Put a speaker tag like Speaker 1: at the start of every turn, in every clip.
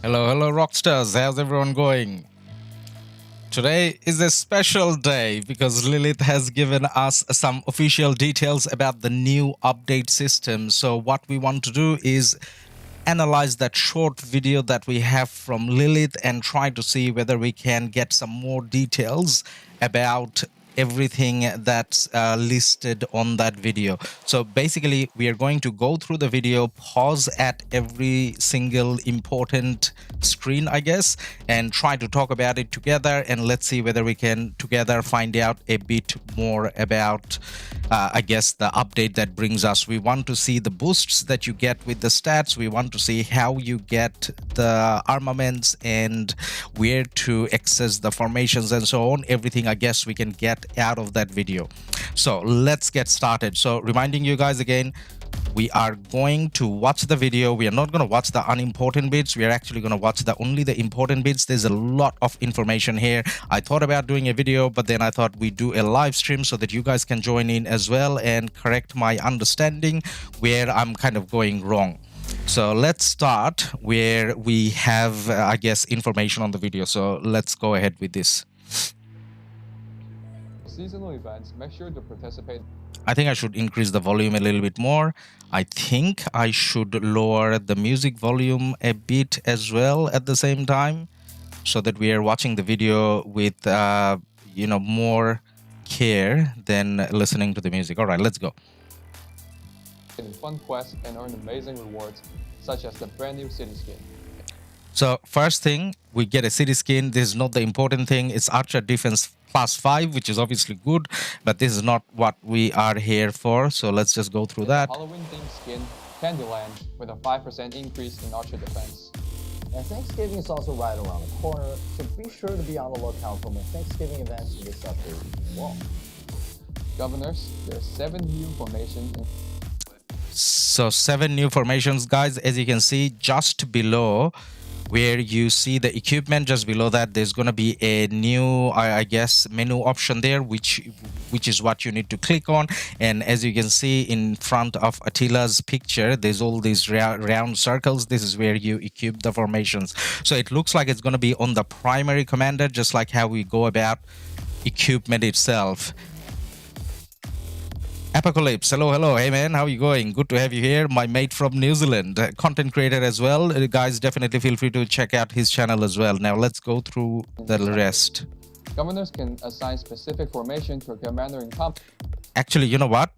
Speaker 1: Hello, Rockstars. How's everyone going? Today is a special day because Lilith has given us some official details about the new update system. So, what we want to do is analyze that short video that we have from Lilith and try to see whether we can get some more details about everything that's listed on that video. So basically we are going to go through the video, pause at every single important screen, I guess, and try to talk about it together, and let's see whether we can together find out a bit more about I guess the update that brings us. We want to see the boosts that you get with the stats. We want to see how you get the armaments and where to access the formations and so on. Everything I guess we can get out of that video. So let's get started. So reminding you guys again, we are going to watch the video. We are not going to watch the unimportant bits. We are actually going to watch only the important bits. There's a lot of information here. I thought about doing a video, but then I thought we do a live stream so that you guys can join in as well and correct my understanding where I'm kind of going wrong. So let's start where we have, I guess, information on the video. So let's go ahead with this.
Speaker 2: Seasonal events, make sure to participate.
Speaker 1: I think I should increase the volume a little bit more. I think I should lower the music volume a bit as well at the same time, so that we are watching the video with, more care than listening to the music. All right, let's go.
Speaker 2: Fun quests and earn amazing rewards, such as the brand new city skin.
Speaker 1: So first thing, we get a city skin. This is not the important thing. It's Archer Defense +5, which is obviously good, but this is not what we are here for. So let's just go through that.
Speaker 2: Halloween themed skin, Candyland, with a 5% increase in Archer Defense.
Speaker 3: And Thanksgiving is also right around the corner, so be sure to be on the lookout for more Thanksgiving events in this update as well.
Speaker 2: Governors, there are 7 new formations.
Speaker 1: So 7 new formations, guys. As you can see, just below where you see the equipment, just below that, there's going to be a new, I guess, menu option there, which is what you need to click on. And as you can see in front of Attila's picture, there's all these round circles. This is where you equip the formations. So it looks like it's going to be on the primary commander, just like how we go about equipment itself. Apocalypse, hello, hey man, how are you going? Good to have you here. My mate from New Zealand, content creator as well. Guys, definitely feel free to check out his channel as well. Now let's go through the rest.
Speaker 2: Governors can assign specific formation to a commander in combat.
Speaker 1: Actually, you know what?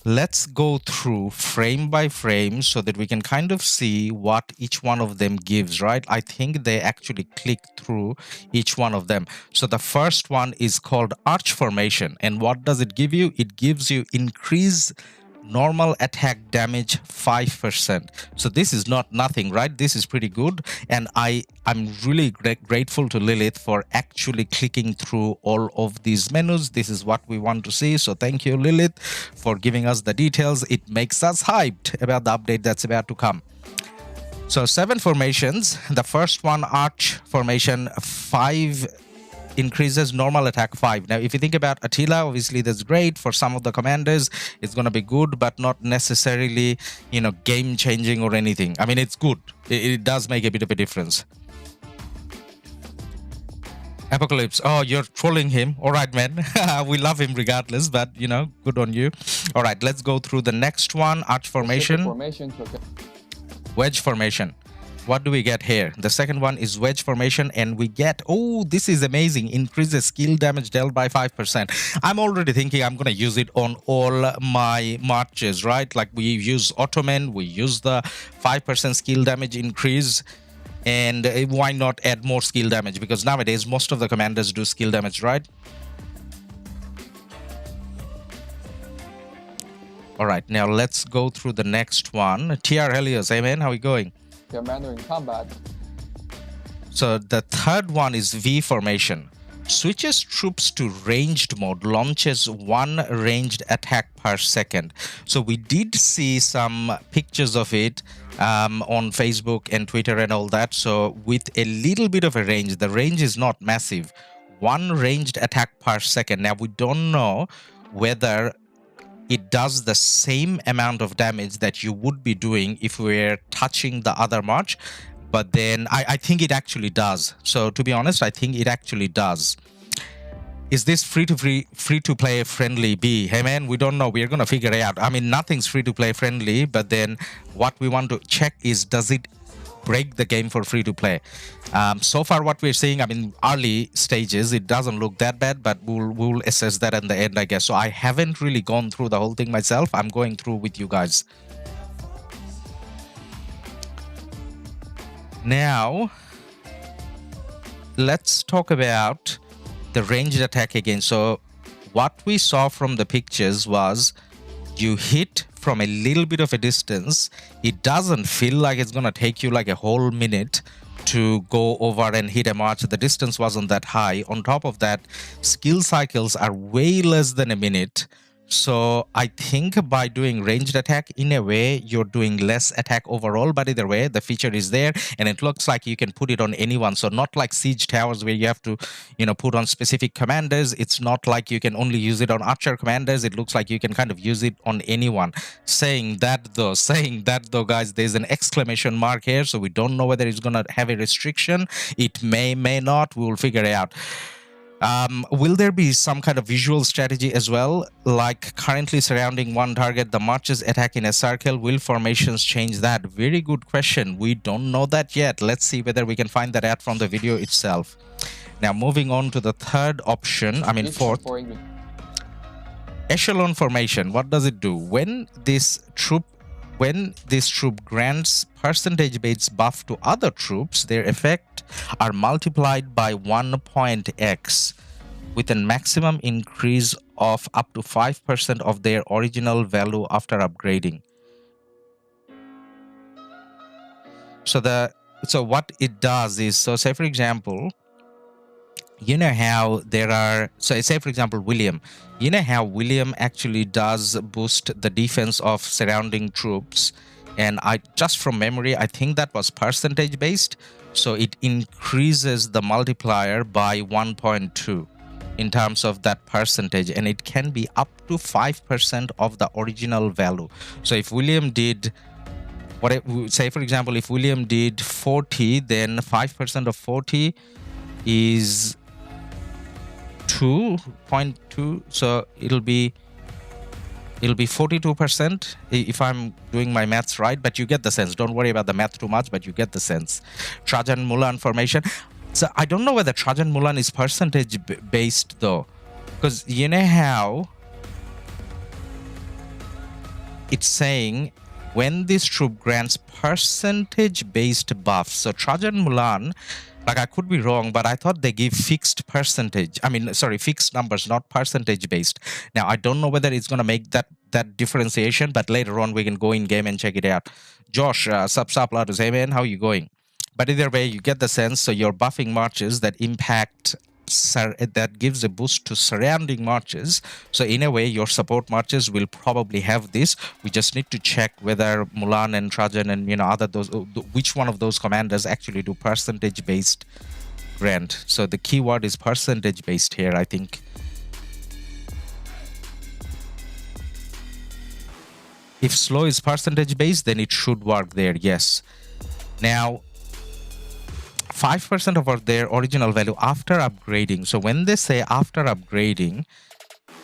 Speaker 1: Let's go through frame by frame so that we can kind of see what each one of them gives, right? I think they actually click through each one of them. So the first one is called Arch Formation. And what does it give you? It gives you increase normal attack damage 5%. So this is not nothing, right? This is pretty good. And I'm really grateful to Lilith for actually clicking through all of these menus. This is what we want to see. So thank you, Lilith, for giving us the details. It makes us hyped about the update that's about to come. So 7 formations. The first one, Arch Formation 5, increases normal attack 5. Now, if you think about Attila, obviously that's great. For some of the commanders, it's going to be good, but not necessarily, game-changing or anything. I mean, it's good. It does make a bit of a difference. Apocalypse. Oh, you're trolling him. All right, man. We love him regardless, but, good on you. All right, let's go through the next one. Arch Formation. Wedge Formation. What do we get here? The second one is Wedge Formation, and we get, oh, this is amazing, increases skill damage dealt by 5%. I'm already thinking I'm going to use it on all my marches, right? Like we use Ottoman, we use the 5% skill damage increase, and why not add more skill damage? Because nowadays, most of the commanders do skill damage, right? All right, now let's go through the next one. TR Helios, hey man, how are you going?
Speaker 2: Commander in combat.
Speaker 1: So the third one is V Formation. Switches troops to ranged mode, launches 1 ranged attack per second. So we did see some pictures of it on Facebook and Twitter and all that. So with a little bit of a range, the range is not massive. 1 ranged attack per second. Now we don't know whether it does the same amount of damage that you would be doing if we were touching the other march, But then I think it actually does. So to be honest, I think it actually does. Is this free to play friendly? B, hey man, we don't know. We're gonna figure it out. I mean, nothing's free to play friendly, but then what we want to check is, does it break the game for free to play? So far, what we're seeing, I mean, early stages, it doesn't look that bad, but we'll assess that in the end, I guess. So I haven't really gone through the whole thing myself. I'm going through with you guys. Now, let's talk about the ranged attack again. So what we saw from the pictures was you hit from a little bit of a distance. It doesn't feel like it's gonna take you like a whole minute to go over and hit a march. The distance wasn't that high. On top of that, skill cycles are way less than a minute. So I think by doing ranged attack, in a way, you're doing less attack overall, but either way, the feature is there and it looks like you can put it on anyone. So not like siege towers where you have to, put on specific commanders. It's not like you can only use it on archer commanders. It looks like you can kind of use it on anyone. Saying that though, guys, there's an exclamation mark here. So we don't know whether it's going to have a restriction. It may not. We will figure it out. Will there be some kind of visual strategy as well, like currently surrounding one target, the marches attack in a circle? Will formations change that? Very good question. We don't know that yet. Let's see whether we can find that out from the video itself. Now, moving on to the third option, fourth. Echelon formation. What does it do? When this troop grants percentage-based buff to other troops, their effect are multiplied by 1.x with a maximum increase of up to 5% of their original value after upgrading. So what it does is, so say for example, you know how there are, so say for example William, you know how William actually does boost the defense of surrounding troops, and I just from memory I think that was percentage based, so it increases the multiplier by 1.2 in terms of that percentage, and it can be up to 5% of the original value. So if William did, say for example, if William did 40, then 5% of 40 is 2.2, so it'll be 42% if I'm doing my maths right, but you get the sense. Don't worry about the math too much, but you get the sense. Trajan Mulan formation. So I don't know whether Trajan Mulan is percentage based though, because you know how it's saying when this troop grants percentage based buffs. So Trajan Mulan, like I could be wrong, but I thought they give fixed percentage. Fixed numbers, not percentage based. Now, I don't know whether it's going to make that differentiation, but later on we can go in game and check it out. Josh, sup, Ladus, hey man, how are you going? But either way, you get the sense. So you're buffing marches that impact, that gives a boost to surrounding marches. So in a way, your support marches will probably have this. We just need to check whether Mulan and Trajan and which one of those commanders actually do percentage based grant. So the keyword is percentage based here, I think. If slow is percentage based, then it should work there, yes. Now 5% of their original value after upgrading. So when they say after upgrading,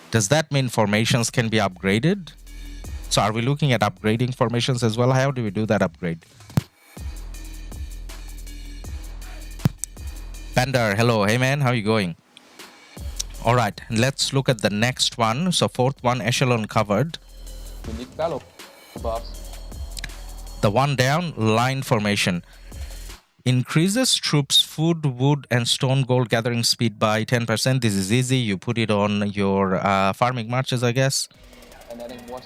Speaker 1: does that mean formations can be upgraded? So are we looking at upgrading formations as well? How do we do that upgrade? Bandar, hello. Hey man, how are you going? All right, let's look at the next one. So fourth one, echelon covered.
Speaker 2: Unique value buffs.
Speaker 1: The one down, line formation. Increases troops' food, wood, and stone gold gathering speed by 10%. This is easy. You put it on your farming marches, I guess.
Speaker 2: And adding more.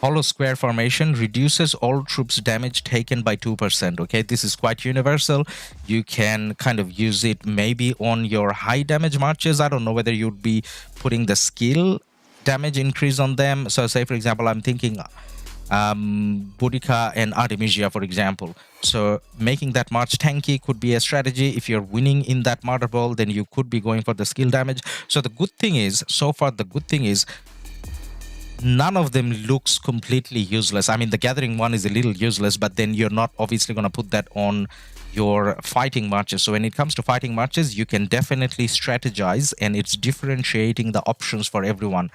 Speaker 1: Hollow square formation reduces all troops' damage taken by 2%. Okay, this is quite universal. You can kind of use it maybe on your high damage marches. I don't know whether you'd be putting the skill damage increase on them. So say, for example, I'm thinking Boudica and Artemisia, for example. So making that march tanky could be a strategy. If you're winning in that martyr ball, then you could be going for the skill damage. So the good thing is, so far the good thing is, none of them looks completely useless. I mean, the gathering one is a little useless, but then you're not obviously going to put that on your fighting marches. So when it comes to fighting marches, you can definitely strategize, and it's differentiating the options for everyone.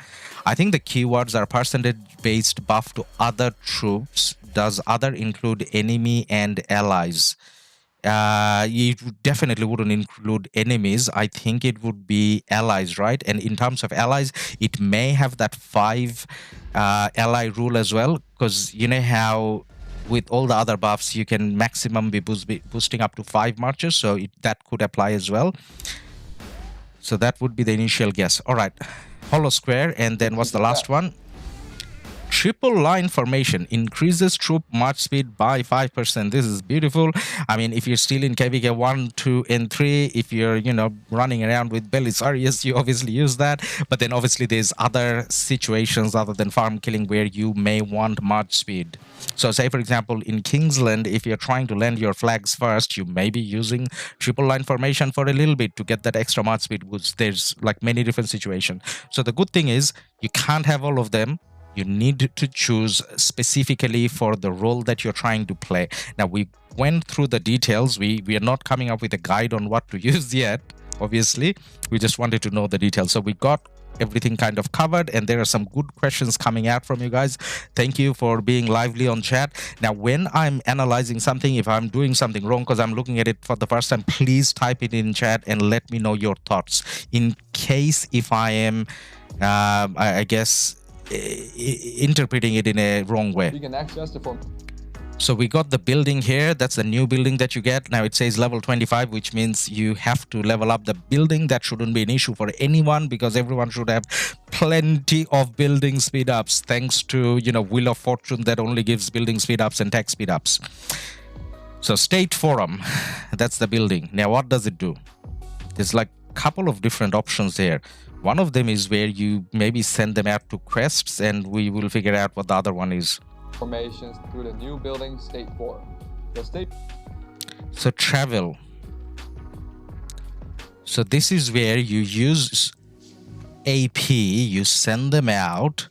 Speaker 1: I think the keywords are percentage based buff to other troops. Does other include enemy and allies? It definitely wouldn't include enemies. I think it would be allies, right? And in terms of allies, it may have that 5 ally rule as well, because you know how with all the other buffs you can maximum be boosting up to 5 marches, so that could apply as well. So that would be the initial guess. All right, hollow square, and then what's the last one? Triple line formation increases troop march speed by 5%. This is beautiful. I mean, if you're still in KVK 1, 2, and 3, if you're, running around with Belisarius, you obviously use that. But then obviously there's other situations other than farm killing where you may want march speed. So say, for example, in Kingsland, if you're trying to land your flags first, you may be using triple line formation for a little bit to get that extra march speed, which there's like many different situations. So the good thing is you can't have all of them. You need to choose specifically for the role that you're trying to play. Now, we went through the details. We are not coming up with a guide on what to use yet, obviously. We just wanted to know the details. So we got everything kind of covered, and there are some good questions coming out from you guys. Thank you for being lively on chat. Now, when I'm analyzing something, if I'm doing something wrong because I'm looking at it for the first time, please type it in chat and let me know your thoughts. In case if I am, I guess, interpreting it in a wrong way.
Speaker 2: You can access the form.
Speaker 1: So we got the building here. That's the new building that you get. Now it says level 25, which means you have to level up the building. That shouldn't be an issue for anyone because everyone should have plenty of building speed ups, thanks to, Wheel of Fortune that only gives building speed ups and tech speed ups. So State Forum, that's the building. Now what does it do? There's like a couple of different options here. One of them is where you maybe send them out to quests, and we will figure out what the other one is.
Speaker 2: Formations through the new building State Forum. The state.
Speaker 1: So travel. So this is where you use AP, you send them out.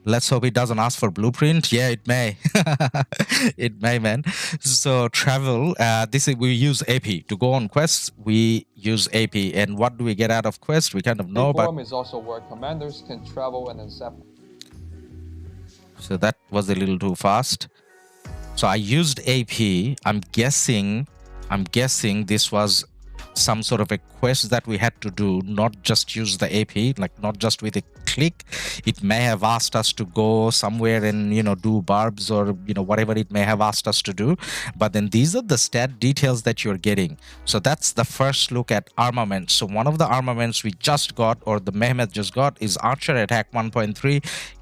Speaker 1: Let's hope it doesn't ask for blueprint. Yeah, it may. It may, man. So travel, we use AP. To go on quests, we use AP. And what do we get out of quest? We kind of know, but...
Speaker 2: Forum is also where commanders can travel and accept.
Speaker 1: So that was a little too fast. So I used AP. I'm guessing this was some sort of a quest that we had to do, not just use the AP, like not just with a click. It may have asked us to go somewhere and do barbs or whatever it may have asked us to do. But then these are the stat details that you're getting. So that's the first look at armaments. So one of the armaments we just got, or the Mehmet just got, is Archer Attack 1.3,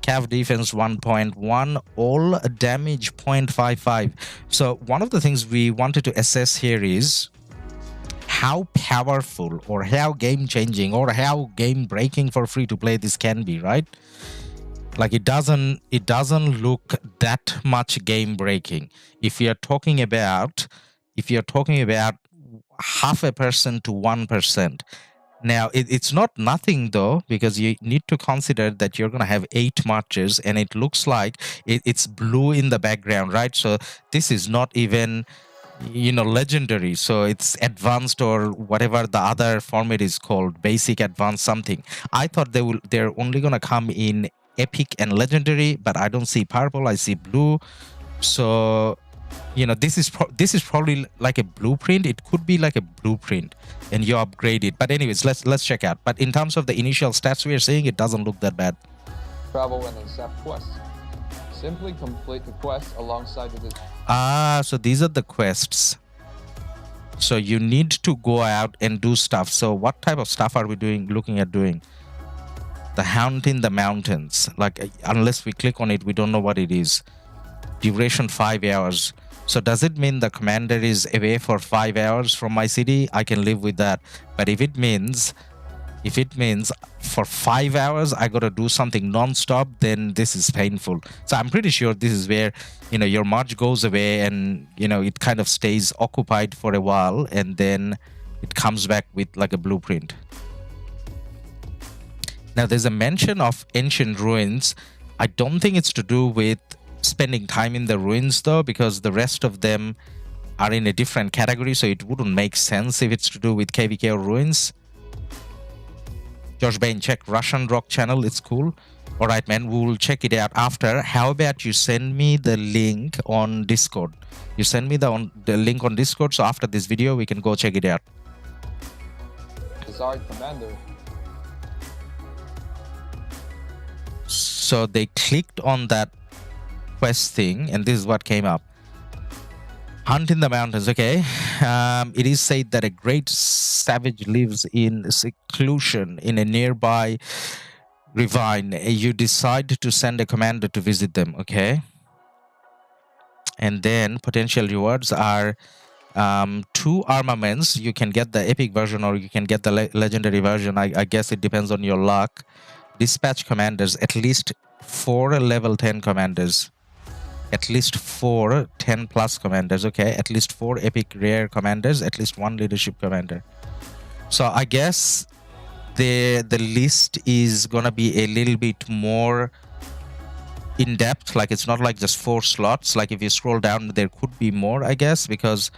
Speaker 1: Cav Defense 1.1, all damage 0.55. So one of the things we wanted to assess here is how powerful or how game-changing or how game-breaking for free-to-play this can be, right? Like it doesn't look that much game-breaking. If you're talking about 0.5% to 1%. Now, it's not nothing though, because you need to consider that you're going to have 8 marches, and it looks like it's blue in the background, right? So this is not even legendary, so it's advanced or whatever the other format is called, basic, advanced, something. I thought they're only gonna come in epic and legendary, but I don't see purple, I see blue. So this is probably like a blueprint. It could be like a blueprint and you upgrade it. But anyways, let's check out. But in terms of the initial stats we are seeing, it doesn't look that bad.
Speaker 2: Travel and accept quests. Simply complete the quest alongside with it.
Speaker 1: So these are the quests. So you need to go out and do stuff. So what type of stuff are we looking at doing? The Hunt in the Mountains. Like, unless we click on it, we don't know what it is. Duration 5 hours. So does it mean the commander is away for 5 hours from my city? I can live with that. But if it means for 5 hours I gotta do something non-stop, then this is painful. So I'm pretty sure this is where your march goes away and it kind of stays occupied for a while, and then it comes back with like a blueprint. Now, there's a mention of ancient ruins. I don't think it's to do with spending time in the ruins, though, because the rest of them are in a different category, so it wouldn't make sense if it's to do with KVK or ruins. Josh Bain, check Russian Rock channel. It's cool. All right, man. We'll check it out after. How about you send me the link on Discord? You send me the link on Discord, so after this video, we can go check it out.
Speaker 2: Desired commander.
Speaker 1: So they clicked on that quest thing, and this is what came up. Hunt in the mountains. Okay. It is said that a great savage lives in seclusion in a nearby ravine. You decide to send a commander to visit them. Okay. And then potential rewards are 2 armaments. You can get the epic version or you can get the legendary version. I guess it depends on your luck. Dispatch commanders, at least 4 level 10 commanders. At least 4 10 plus commanders. Okay, at least 4 epic rare commanders, at least 1 leadership commander. So I guess the list is gonna be a little bit more in depth. Like, it's not like just 4 slots. Like, if you scroll down, there could be more, I guess, because,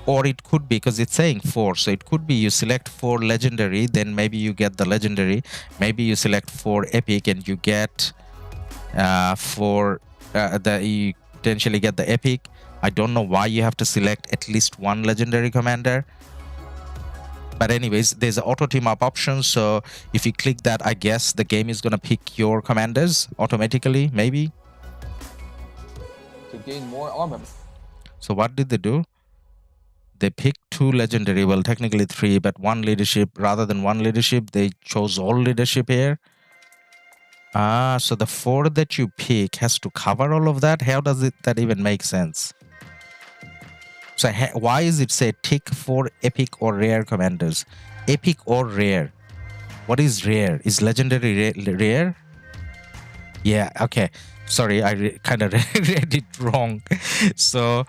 Speaker 1: or it could be because it's saying 4, so it could be you select 4 legendary, then maybe you get the legendary. Maybe you select 4 epic and you get you potentially get the epic. I don't know why you have to select at least 1 legendary commander, but anyways, there's an auto team up option, so if you click that, I guess the game is gonna pick your commanders automatically, maybe.
Speaker 2: To gain more armaments.
Speaker 1: So what did they do? They picked 2 legendary, well, technically 3, but 1 leadership. Rather than 1 leadership, they chose all leadership here. So the 4 that you pick has to cover all of that? How does that even make sense? So why is it say tick 4 epic or rare commanders? Epic or rare? What is rare? Is legendary rare? Yeah, okay. Sorry, I kind of read it wrong. So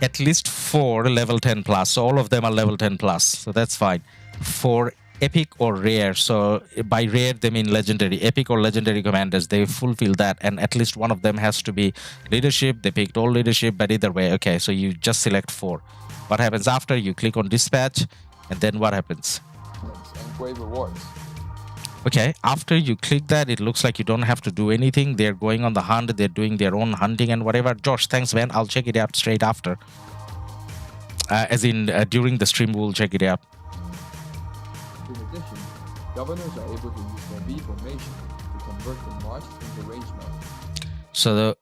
Speaker 1: at least 4 level 10 plus. So all of them are level 10 plus. So that's fine. 4 epic or rare. So by rare, they mean legendary. Epic or legendary commanders, they fulfill that. And at least one of them has to be leadership. They picked all leadership, but either way, okay. So you just select 4. What happens after? You click on dispatch, and then what happens?
Speaker 2: And great rewards.
Speaker 1: Okay, after you click that, it looks like you don't have to do anything. They're going on the hunt. They're doing their own hunting and whatever. Josh, thanks, man. I'll check it out straight after. As in, during the stream, we'll check it out.
Speaker 2: In addition, governors are able to use their V formation to convert the march into range mode.
Speaker 1: So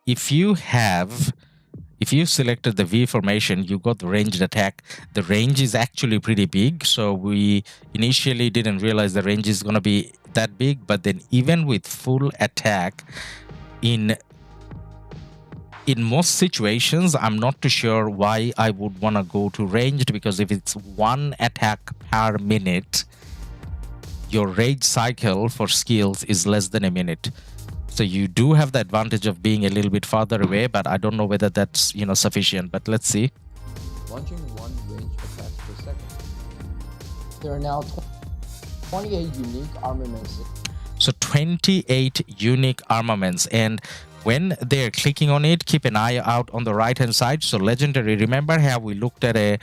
Speaker 1: if you selected the V formation, you got the ranged attack. The range is actually pretty big. So we initially didn't realize the range is going to be that big. But then even with full attack, in most situations, I'm not too sure why I would want to go to ranged, because if it's 1 attack per minute, your rage cycle for skills is less than a minute. So you do have the advantage of being a little bit farther away, but I don't know whether that's, sufficient. But let's see.
Speaker 2: Launching 1 range attack per second.
Speaker 3: There are now 28 unique armaments.
Speaker 1: So 28 unique armaments, and when they're clicking on it, keep an eye out on the right hand side. So legendary, remember how we looked at a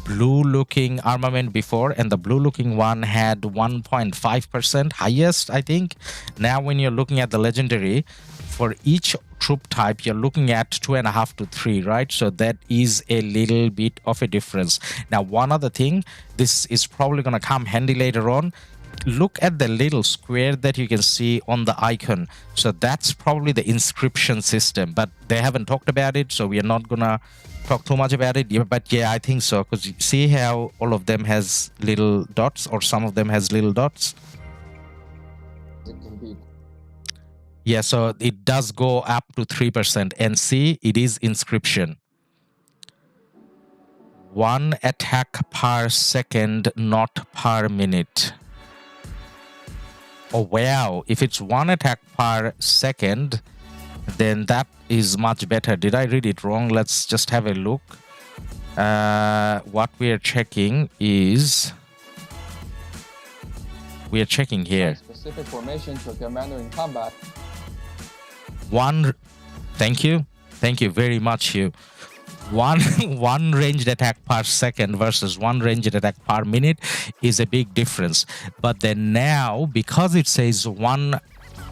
Speaker 1: blue looking armament before, and the blue looking one had 1.5% highest, I think. Now when you're looking at the legendary, for each troop type, you're looking at 2.5 to 3, right? So that is a little bit of a difference. Now, one other thing, this is probably going to come handy later on. Look at the little square that you can see on the icon. So that's probably the inscription system, but they haven't talked about it, so we are not gonna talk too much about it. Yeah, but yeah, I think so, because you see how all of them has little dots, or some of them has little dots.
Speaker 3: It can be.
Speaker 1: Yeah, so it does go up to 3%, and see, it is inscription. 1 attack per second, not per minute. Oh wow, if it's 1 attack per second, then that is much better. Did I read it wrong? Let's just have a look. What we are checking is We are checking here.
Speaker 2: Specific formation to a commander in combat.
Speaker 1: Thank you very much, Hugh. One ranged attack per second versus one ranged attack per minute is a big difference. But then now, because it says one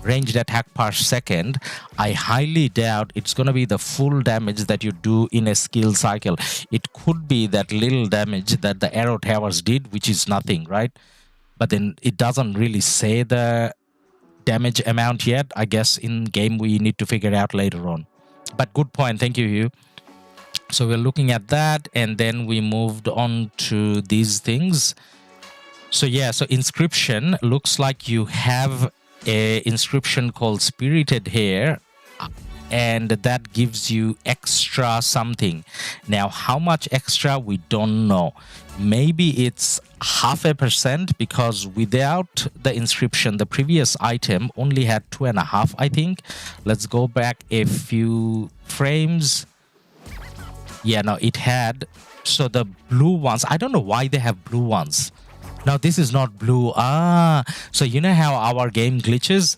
Speaker 1: ranged attack per second, I highly doubt it's going to be the full damage that you do in a skill cycle. It could be that little damage that the arrow towers did, which is nothing, right? But then it doesn't really say the damage amount yet. I guess in game we need to figure out later on. But good point. Thank you, Hugh. So we're looking at that, and then we moved on to these things. So yeah, so inscription looks like you have a inscription called Spirited here, and that gives you extra something. Now, how much extra, we don't know. Maybe it's 0.5%, because without the inscription, the previous item only had 2.5, I think. Let's go back a few frames. Yeah, no, it had. So the blue ones, I don't know why they have blue ones. Now, this is not blue. So you know how our game glitches?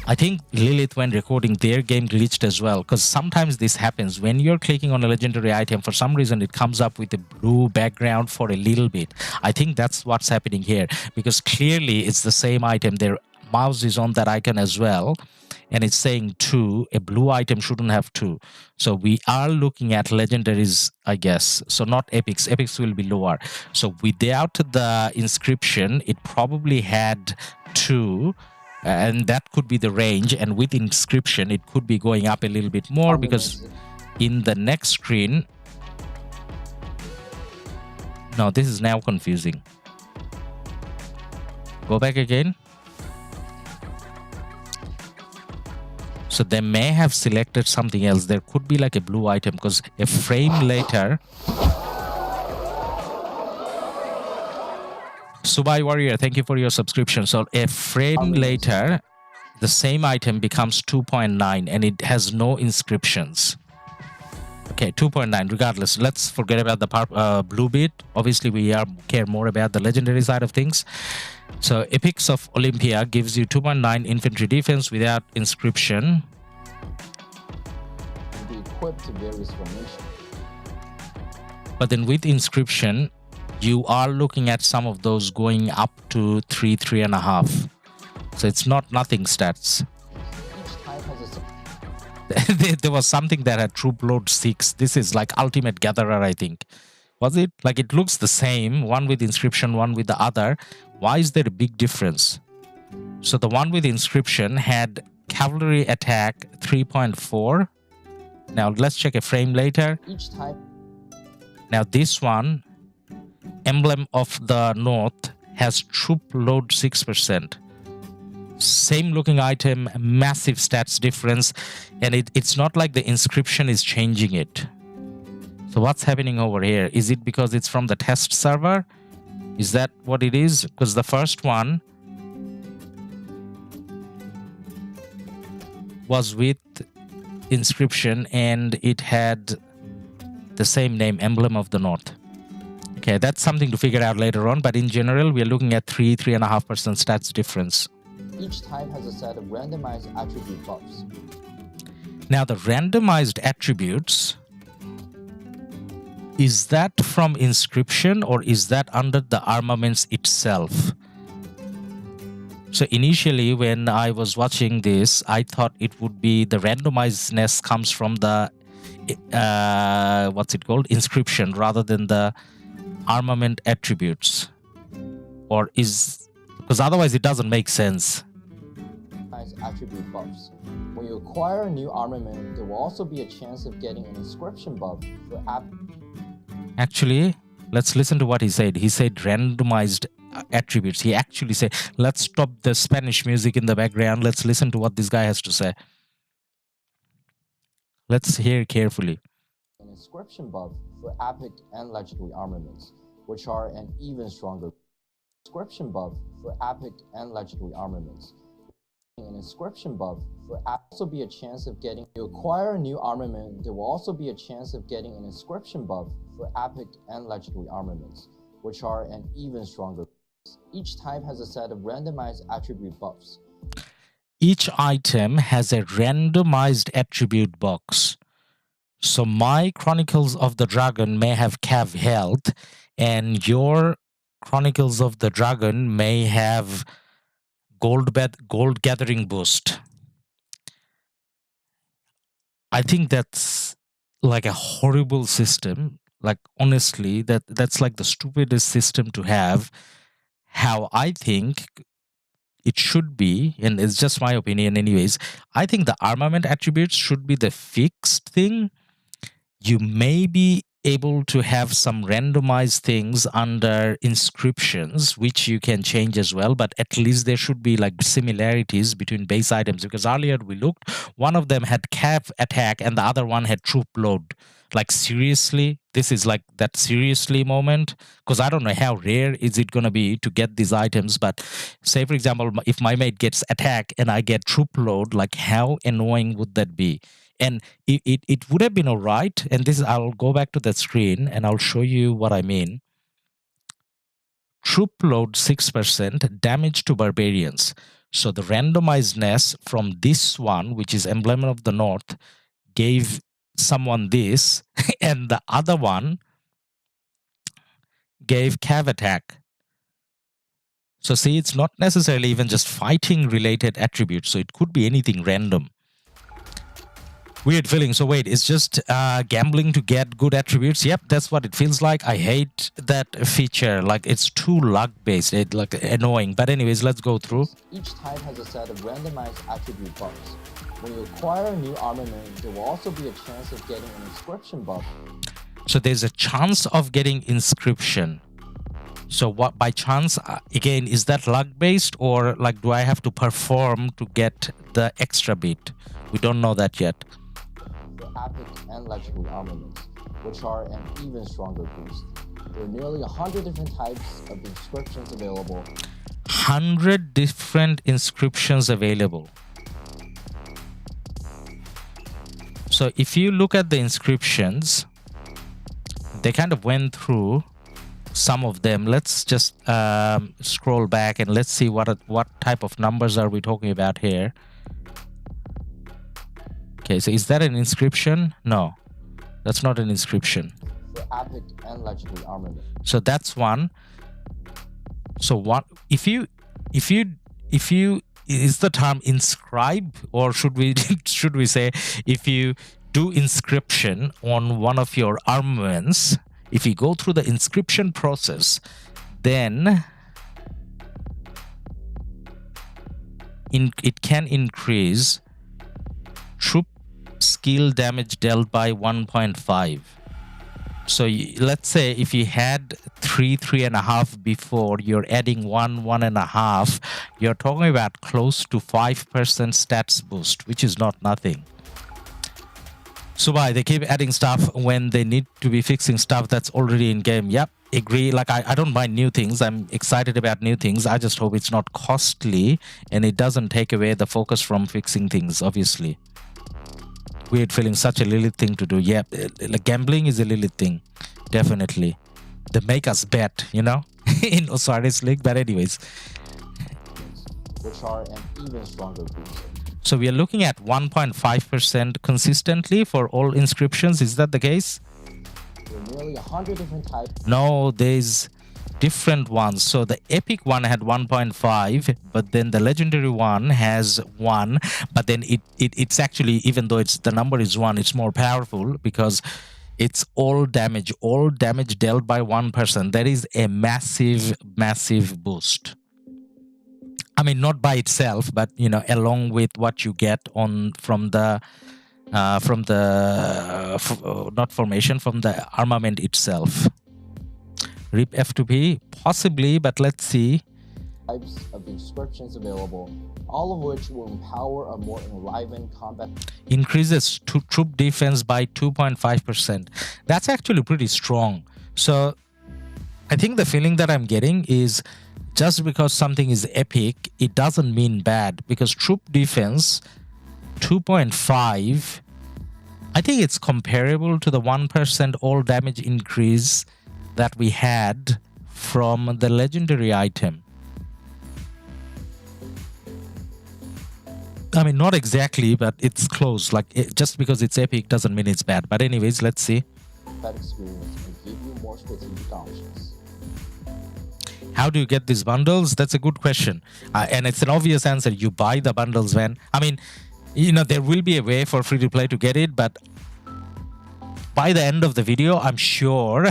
Speaker 1: I think Lilith, when recording their game, glitched as well, because sometimes this happens. When you're clicking on a legendary item, for some reason it comes up with a blue background for a little bit. I think that's what's happening here, because clearly it's the same item. Their mouse is on that icon as well, and it's saying 2. A blue item shouldn't have 2. So we are looking at legendaries, I guess. So not epics. Epics will be lower. So without the inscription, it probably had 2. And that could be the range, and with inscription it could be going up a little bit more, because in the next screen, no, this is now confusing. Go back again. So they may have selected something else. There could be like a blue item, because a frame later, Subai Warrior, thank you for your subscription. So a frame later, the same item becomes 2.9 and it has no inscriptions. Okay, 2.9 regardless. Let's forget about the blue bit. Obviously, we care more about the legendary side of things. So Epics of Olympia gives you 2.9 infantry defense without inscription.
Speaker 3: Be equipped to various formations.
Speaker 1: But then with inscription, you are looking at some of those going up to 3.5. So it's not nothing stats.
Speaker 3: Each type has a
Speaker 1: There was something that had troop load 6. This is like ultimate gatherer, I think. Was it? Like, it looks the same, one with inscription, one with the other. Why is there a big difference? So the one with inscription had cavalry attack 3.4. Now let's check a frame later.
Speaker 3: each type.
Speaker 1: Now this one, Emblem of the North, has troop load 6%. Same looking item, massive stats difference, and it's not like the inscription is changing it. So what's happening over here? Is it because it's from the test server? Is that what it is? Because the first one was with inscription and it had the same name, Emblem of the North. Okay, that's something to figure out later on, but in general, we are looking at 3.5% stats difference.
Speaker 3: Each type has a set of randomized attribute buffs.
Speaker 1: Now, the randomized attributes, is that from inscription or is that under the armaments itself? So initially, when I was watching this, I thought it would be the randomizedness comes from the, what's it called? Inscription, rather than the armament attributes. Or is, because otherwise it doesn't make sense.
Speaker 3: Attribute buffs. When you acquire a new armament, there will also be a chance of getting an inscription buff for
Speaker 1: Actually, let's listen to what he said. He said randomized attributes. He actually said, let's stop the Spanish music in the background. Let's listen to what this guy has to say. Let's hear carefully.
Speaker 3: An inscription buff for epic and legendary armaments, which are an even stronger inscription buff for epic and legendary armaments. An inscription buff for also be a chance of getting you acquire a new armament. There will also be a chance of getting an inscription buff for epic and legendary armaments, which are an even stronger. Each type has a set of randomized attribute buffs.
Speaker 1: Each item has a randomized attribute box. So my Chronicles of the Dragon may have Cav Health, and your Chronicles of the Dragon may have Gold Gathering Boost. I think that's like a horrible system. Like honestly, that's like the stupidest system to have. How I think it should be, and it's just my opinion anyways, I think the armament attributes should be the fixed thing. You may be able to have some randomized things under inscriptions, which you can change as well, but at least there should be like similarities between base items, because earlier we looked, one of them had cap attack and the other one had troop load. Like seriously, this is like that seriously moment, because I don't know how rare is it going to be to get these items, but say for example, if my mate gets attack and I get troop load, like how annoying would that be? And it would have been all right. And this is, I'll go back to the screen and I'll show you what I mean. Troop load 6%, damage to barbarians. So the randomizedness from this one, which is Emblem of the North, gave someone this, and the other one gave Cav attack. So see, it's not necessarily even just fighting related attributes. So it could be anything random. Weird feeling. So wait, it's just gambling to get good attributes. Yep, that's what it feels like. I hate that feature. Like it's too luck based. It's like annoying. But anyways, let's go through.
Speaker 3: Each type has a set of randomized attribute buffs. When you acquire a new armament, there will also be a chance of getting an inscription buff.
Speaker 1: So there's a chance of getting inscription. So what by chance, again, is that luck based, or like do I have to perform to get the extra bit? We don't know that yet.
Speaker 3: Epic and legendary armaments, which are an even stronger boost. There are nearly 100 different types of inscriptions available.
Speaker 1: 100 different inscriptions available. So if you look at the inscriptions, they kind of went through some of them. Let's just scroll back and let's see what type of numbers are we talking about here. Okay, so is that an inscription? No, that's not an inscription.
Speaker 3: For epic and legendary armament.
Speaker 1: So that's one. So what if you is the term inscribe, or should we say if you do inscription on one of your armaments, if you go through the inscription process, then it can increase troop skill damage dealt by 1.5. So let's say if you had 3.5 before, you're adding 1.5, you're talking about close to 5% stats boost, which is not nothing. So why they keep adding stuff when they need to be fixing stuff that's already in game? Yep, agree. Like I don't mind new things. I'm excited about new things. I just hope it's not costly and it doesn't take away the focus from fixing things, obviously. Weird feeling, such a Lilith thing to do. Yeah, like gambling is a Lilith thing, definitely. They make us bet, you know, in Osiris League. But anyways,
Speaker 3: which are an even stronger boost.
Speaker 1: So we are looking at 1.5% consistently for all inscriptions. Is that the case?
Speaker 3: There are nearly 100 different types.
Speaker 1: No, there's different ones. So the epic one had 1.5, but then the legendary one has 1. But then it's actually, even though the number is 1, it's more powerful because it's all damage dealt by 1%. That is a massive boost. I mean, not by itself, but you know, along with what you get from the armament itself. RIP F2P, possibly, but let's see.
Speaker 3: Types of inscriptions available, all of which will empower a more enlivened combat.
Speaker 1: Increases troop defense by 2.5%. That's actually pretty strong. So I think the feeling that I'm getting is just because something is epic, it doesn't mean bad, because troop defense 2.5, I think it's comparable to the 1% all damage increase that we had from the legendary item. I mean, not exactly, but it's close. Like, just because it's epic doesn't mean it's bad. But anyways, let's see.
Speaker 3: That experience and give you more strategic options.
Speaker 1: How do you get these bundles? That's a good question. And it's an obvious answer. You buy the bundles, man. I mean, you know, there will be a way for free to play to get it, but by the end of the video, I'm sure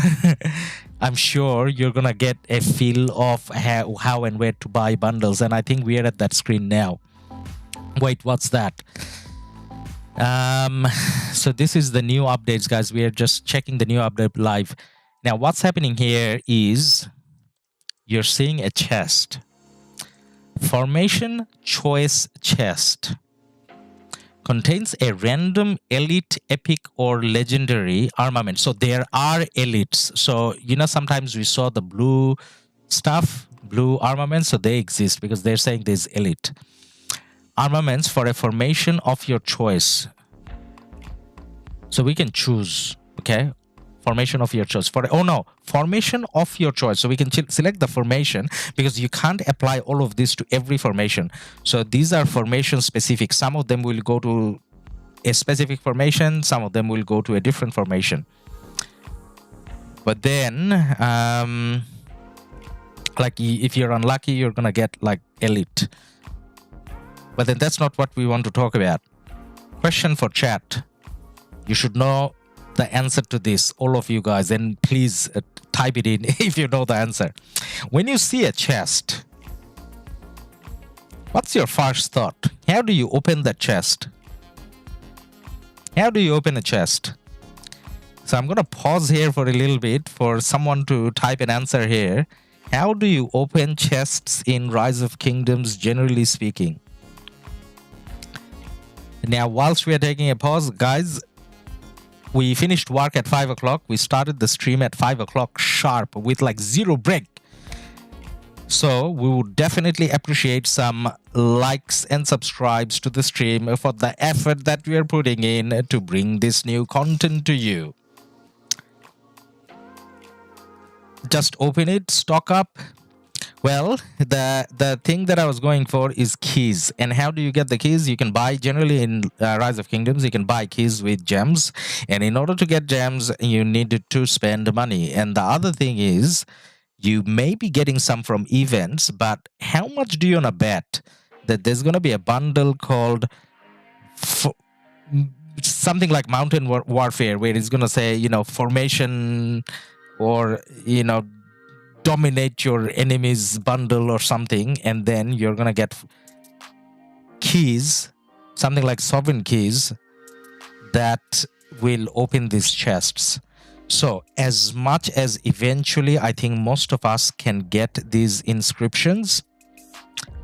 Speaker 1: I'm sure you're gonna get a feel of how and where to buy bundles. And I think we are at that screen now. Wait, what's that? So this is the new updates, guys. We are just checking the new update live. Now, what's happening here is you're seeing a chest. Formation choice chest. Contains a random elite, epic, or legendary armament. So there are elites. So, you know, sometimes we saw the blue stuff, blue armaments. So they exist because they're saying there's elite. Armaments for a formation of your choice. So we can choose, okay? Formation of your choice. Formation of your choice. So we can select the formation because you can't apply all of this to every formation. So these are formation specific. Some of them will go to a specific formation. Some of them will go to a different formation. But then, like if you're unlucky, you're gonna get like elite. But then that's not what we want to talk about. Question for chat. You should know the answer to this, all of you guys, and please type it in if you know the answer. When you see a chest, what's your first thought? How do you open the chest? How do you open a chest? So I'm going to pause here for a little bit for someone to type an answer here. How do you open chests in Rise of Kingdoms, generally speaking? Now, whilst we are taking a pause, guys, we finished work at 5 o'clock. We started the stream at 5 o'clock sharp with like zero break. So we would definitely appreciate some likes and subscribes to the stream for the effort that we are putting in to bring this new content to you. Just open it, stock up. Well, the thing that I was going for is keys. And how do you get the keys? You can buy, generally in Rise of Kingdoms, you can buy keys with gems. And in order to get gems, you need to spend money. And the other thing is, you may be getting some from events, but how much do you want to bet that there's going to be a bundle called something like Mountain Warfare, where it's going to say, you know, formation or, you know, dominate your enemy's bundle or something, and then you're gonna get keys, something like sovereign keys, that will open these chests. So as much as eventually I think most of us can get these inscriptions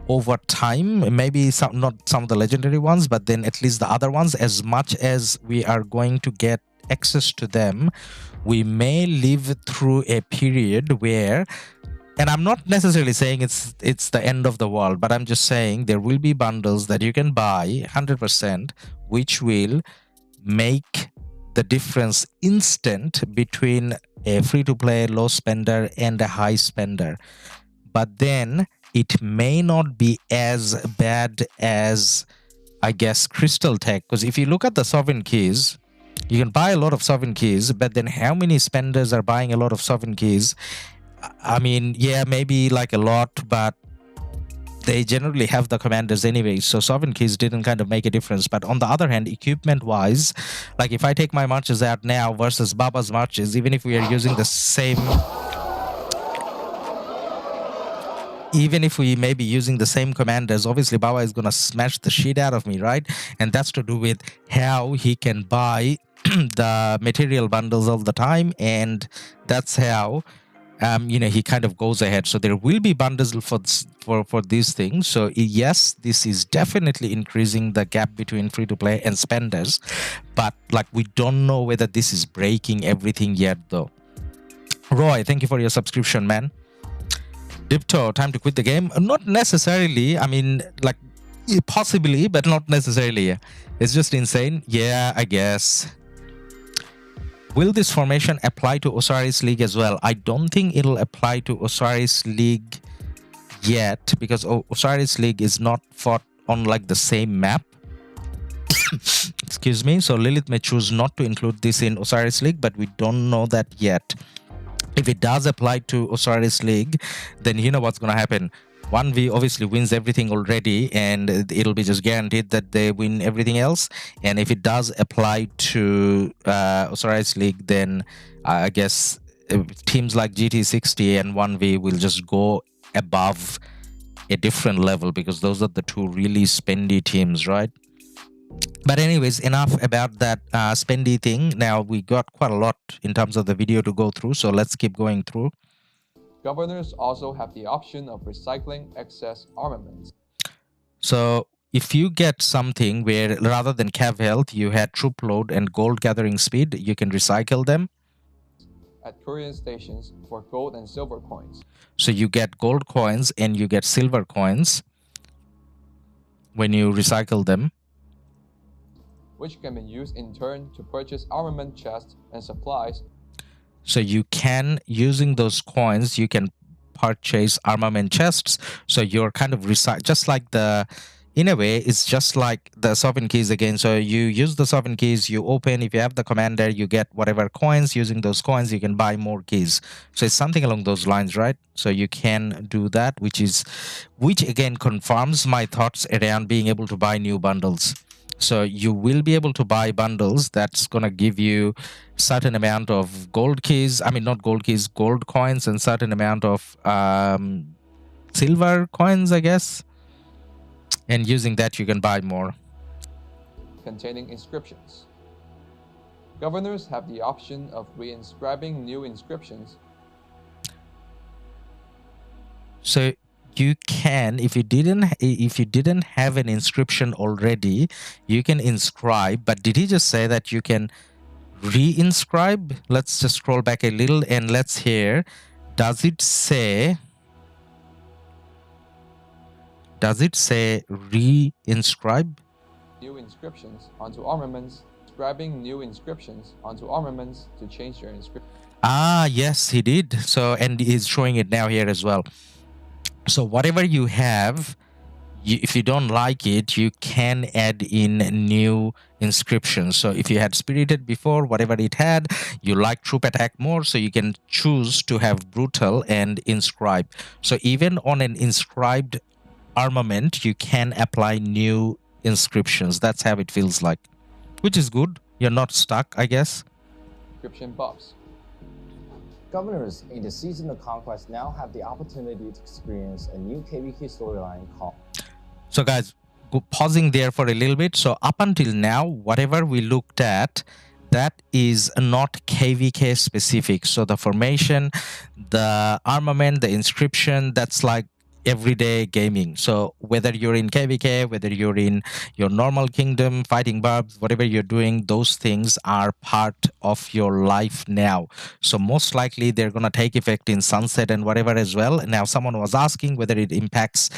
Speaker 1: over time, maybe not some of the legendary ones, but then at least the other ones, as much as we are going to get access to them, we may live through a period where, and I'm not necessarily saying it's the end of the world, but I'm just saying there will be bundles that you can buy 100%, which will make the difference instant between a free-to-play low spender and a high spender. But then it may not be as bad as, I guess, Crystal Tech, because if you look at the sovereign keys, you can buy a lot of sovereign keys, but then how many spenders are buying a lot of sovereign keys? I mean, yeah, maybe like a lot, but they generally have the commanders anyway, so sovereign keys didn't kind of make a difference. But on the other hand, equipment-wise, like if I take my marches out now versus Baba's marches, even if we are using the same... Even if we may be using the same commanders, obviously Baba is going to smash the shit out of me, right? And that's to do with how he can buy the material bundles all the time, and that's how you know, he kind of goes ahead. So there will be bundles for these things. So yes, this is definitely increasing the gap between free-to-play and spenders, but like we don't know whether this is breaking everything yet though. Roy, thank you for your subscription, man. Dipto, time to quit the game? Not necessarily. I mean, like, possibly, but not necessarily. It's just insane. Yeah, I guess. Will this formation apply to Osiris League as well? I don't think it'll apply to Osiris League yet, because Osiris League is not fought on like the same map. Excuse me. So Lilith may choose not to include this in Osiris League, but we don't know that yet. If it does apply to Osiris League, then you know what's going to happen. 1v obviously wins everything already, and it'll be just guaranteed that they win everything else. And if it does apply to Osiris League, then I guess teams like GT60 and 1v will just go above a different level, because those are the two really spendy teams, right? But anyways, enough about that spendy thing. Now we got quite a lot in terms of the video to go through, so let's keep going through.
Speaker 2: Governors also have the option of recycling excess armaments.
Speaker 1: So if you get something where rather than cav health, you had troop load and gold gathering speed, you can recycle them
Speaker 2: At courier stations for gold and silver coins.
Speaker 1: So you get gold coins and you get silver coins when you recycle them,
Speaker 2: which can be used in turn to purchase armament chests and supplies.
Speaker 1: So you can, using those coins, you can purchase armament chests. So you're kind of just like the, in a way, it's just like the sovereign keys again. So you use the sovereign keys, you open, if you have the commander, you get whatever coins. Using those coins, you can buy more keys. So it's something along those lines, right? So you can do that, which again confirms my thoughts around being able to buy new bundles. So you will be able to buy bundles that's going to give you certain amount of gold keys. I mean, not gold keys, gold coins, and certain amount of silver coins, I guess. And using that, you can buy more.
Speaker 2: Containing inscriptions. Governors have the option of reinscribing new inscriptions.
Speaker 1: So you can, if you didn't have an inscription already, you can inscribe. But did he just say that you can reinscribe? Let's just scroll back a little and let's hear. Does it say reinscribe?
Speaker 2: New inscriptions onto armaments. Inscribing new inscriptions onto armaments to change your inscription.
Speaker 1: Ah, yes, he did. So, and he's showing it now here as well. So whatever you have, if you don't like it, you can add in new inscriptions. So if you had spirited before, whatever it had, you like troop attack more, so you can choose to have brutal and inscribe. So even on an inscribed armament, you can apply new inscriptions. That's how it feels like, which is good. You're not stuck, I guess.
Speaker 2: Inscription buffs.
Speaker 3: Governors in the Season of Conquest now have the opportunity to experience a new KVK storyline called...
Speaker 1: So guys, pausing there for a little bit. So up until now, whatever we looked at, that is not KVK specific. So the formation, the armament, the inscription, that's like everyday gaming. So whether you're in KVK, whether you're in your normal kingdom, fighting barbs, whatever you're doing, those things are part of your life now. So most likely they're going to take effect in Sunset and whatever as well. Now someone was asking whether it impacts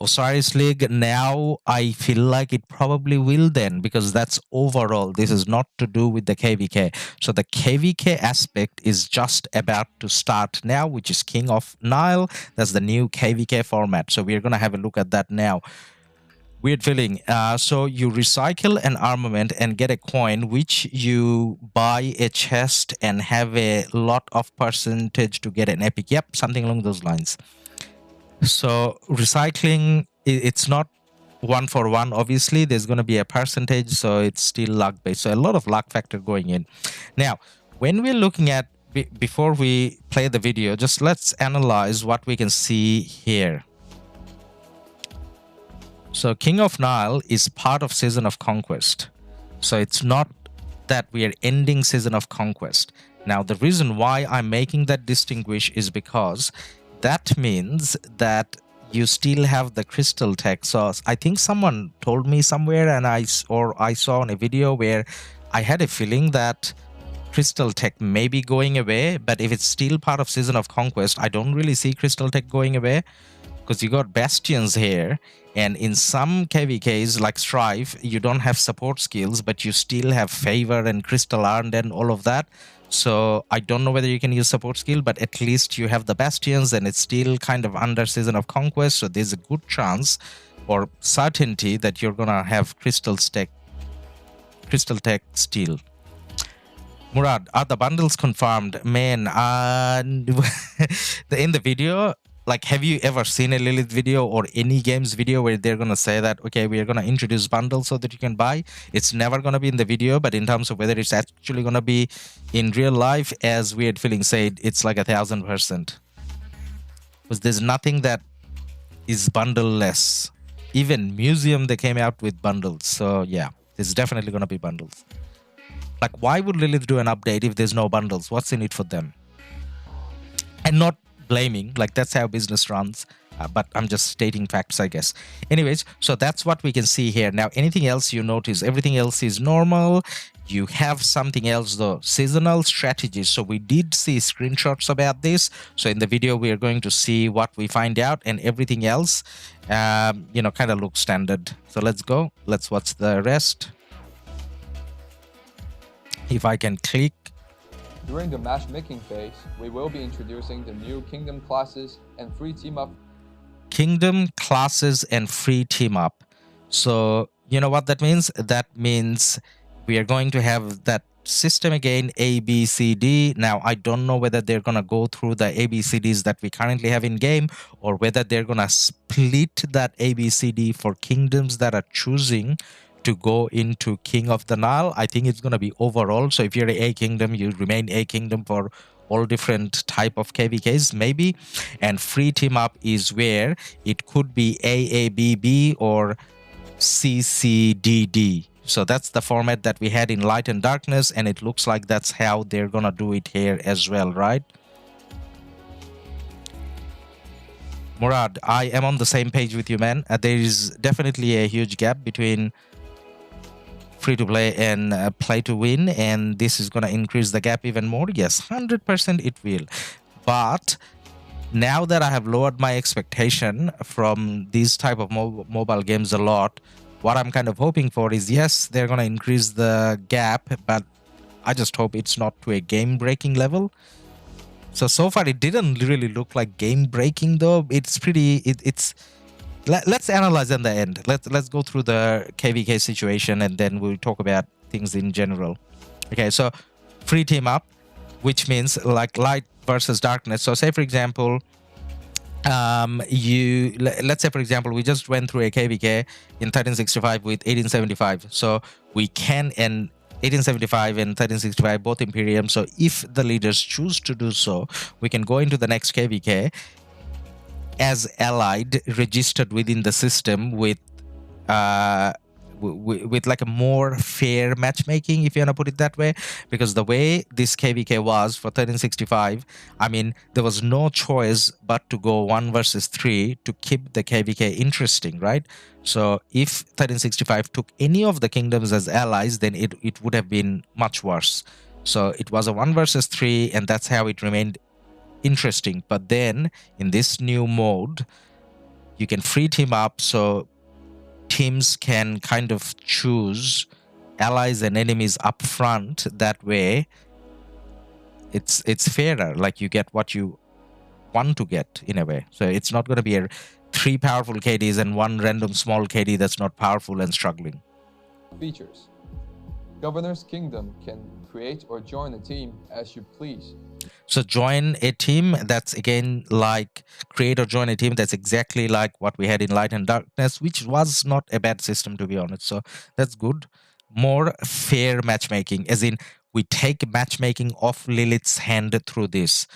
Speaker 1: Osiris League. Now I feel like it probably will then, because that's overall. This is not to do with the KVK. So the KVK aspect is just about to start now, which is King of Nile. That's the new KVK format. So we're going to have a look at that now. Weird feeling. So you recycle an armament and get a coin, which you buy a chest and have a lot of percentage to get an epic. Yep, something along those lines. So recycling, it's not one for one, obviously. There's going to be a percentage, so it's still luck based. So a lot of luck factor going in. Now, when we're looking at, before we play the video, just let's analyze what we can see here. So King of Nile is part of Season of Conquest. So it's not that we are ending Season of Conquest. Now, the reason why I'm making that distinguish is because that means that you still have the crystal tech. So I think someone told me somewhere, and I saw on a video where I had a feeling that crystal tech may be going away. But if it's still part of Season of Conquest, I don't really see crystal tech going away, because you got bastions here, and in some KVKs like Strife, you don't have support skills, but you still have favor and crystal iron and all of that. So I don't know whether you can use support skill, but at least you have the bastions, and it's still kind of under Season of Conquest. So there's a good chance or certainty that you're gonna have crystal tech Crystal Tech Steel. Murad, are the bundles confirmed? Man, in the video, like, have you ever seen a Lilith video or any games video where they're gonna say that, okay, we are gonna introduce bundles so that you can buy? It's never gonna be in the video, but in terms of whether it's actually gonna be in real life, as Weird Feeling said, it's like 1000%. Because there's nothing that is bundle-less. Even Museum, they came out with bundles. So yeah, there's definitely gonna be bundles. Like, why would Lilith do an update if there's no bundles? What's in it for them? And not blaming, like, that's how business runs. But I'm just stating facts, I guess. Anyways, so that's what we can see here. Now, anything else you notice, everything else is normal. You have something else though, seasonal strategies. So we did see screenshots about this. So in the video, we are going to see what we find out, and everything else, you know, kind of looks standard. So let's go. Let's watch the rest. If I can click.
Speaker 2: During the matchmaking phase, we will be introducing the new Kingdom classes and free team-up.
Speaker 1: Kingdom classes and free team-up. So you know what that means? That means we are going to have that system again, A, B, C, D. Now, I don't know whether they're going to go through the ABCDs that we currently have in game, or whether they're going to split that ABCD for kingdoms that are choosing to go into King of the Nile. I think it's going to be overall. So if you're a kingdom, you remain a kingdom for all different type of KVKs maybe. And free team up is where it could be AABB or CCDD. So that's the format that we had in Light and Darkness, and it looks like that's how they're gonna do it here as well, right? Murad, I am on the same page with you, man. There is definitely a huge gap between free to play and play to win, and this is going to increase the gap even more. Yes, 100% it will. But now that I have lowered my expectation from these type of mobile games a lot, what I'm kind of hoping for is, yes, they're going to increase the gap, but I just hope it's not to a game-breaking level. So far it didn't really look like game-breaking though. It's pretty, let's analyze in the end. Let's go through the KVK situation, and then we'll talk about things in general. Okay, so free team up, which means like light versus darkness. So say for example, let's say for example we just went through a KVK in 1365 with 1875. So we can end 1875 and 1365 both Imperium. So if the leaders choose to do so, we can go into the next KVK as allied, registered within the system with like a more fair matchmaking, if you want to put it that way. Because the way this KVK was for 1365, I mean, there was no choice but to go 1 versus 3 to keep the KVK interesting, right? So if 1365 took any of the kingdoms as allies, then it would have been much worse. So it was a 1 versus 3, and that's how it remained interesting. But then in this new mode, you can free team up, so teams can kind of choose allies and enemies up front. That way it's fairer, like you get what you want to get in a way. So it's not going to be 3 powerful KDs and 1 random small KD that's not powerful and struggling.
Speaker 2: Features. Governor's Kingdom can create or join a team as you please.
Speaker 1: So join a team, that's again like create or join a team. That's exactly like what we had in Light and Darkness, which was not a bad system, to be honest. So that's good. More fair matchmaking, as in we take matchmaking off Lilith's hand through this.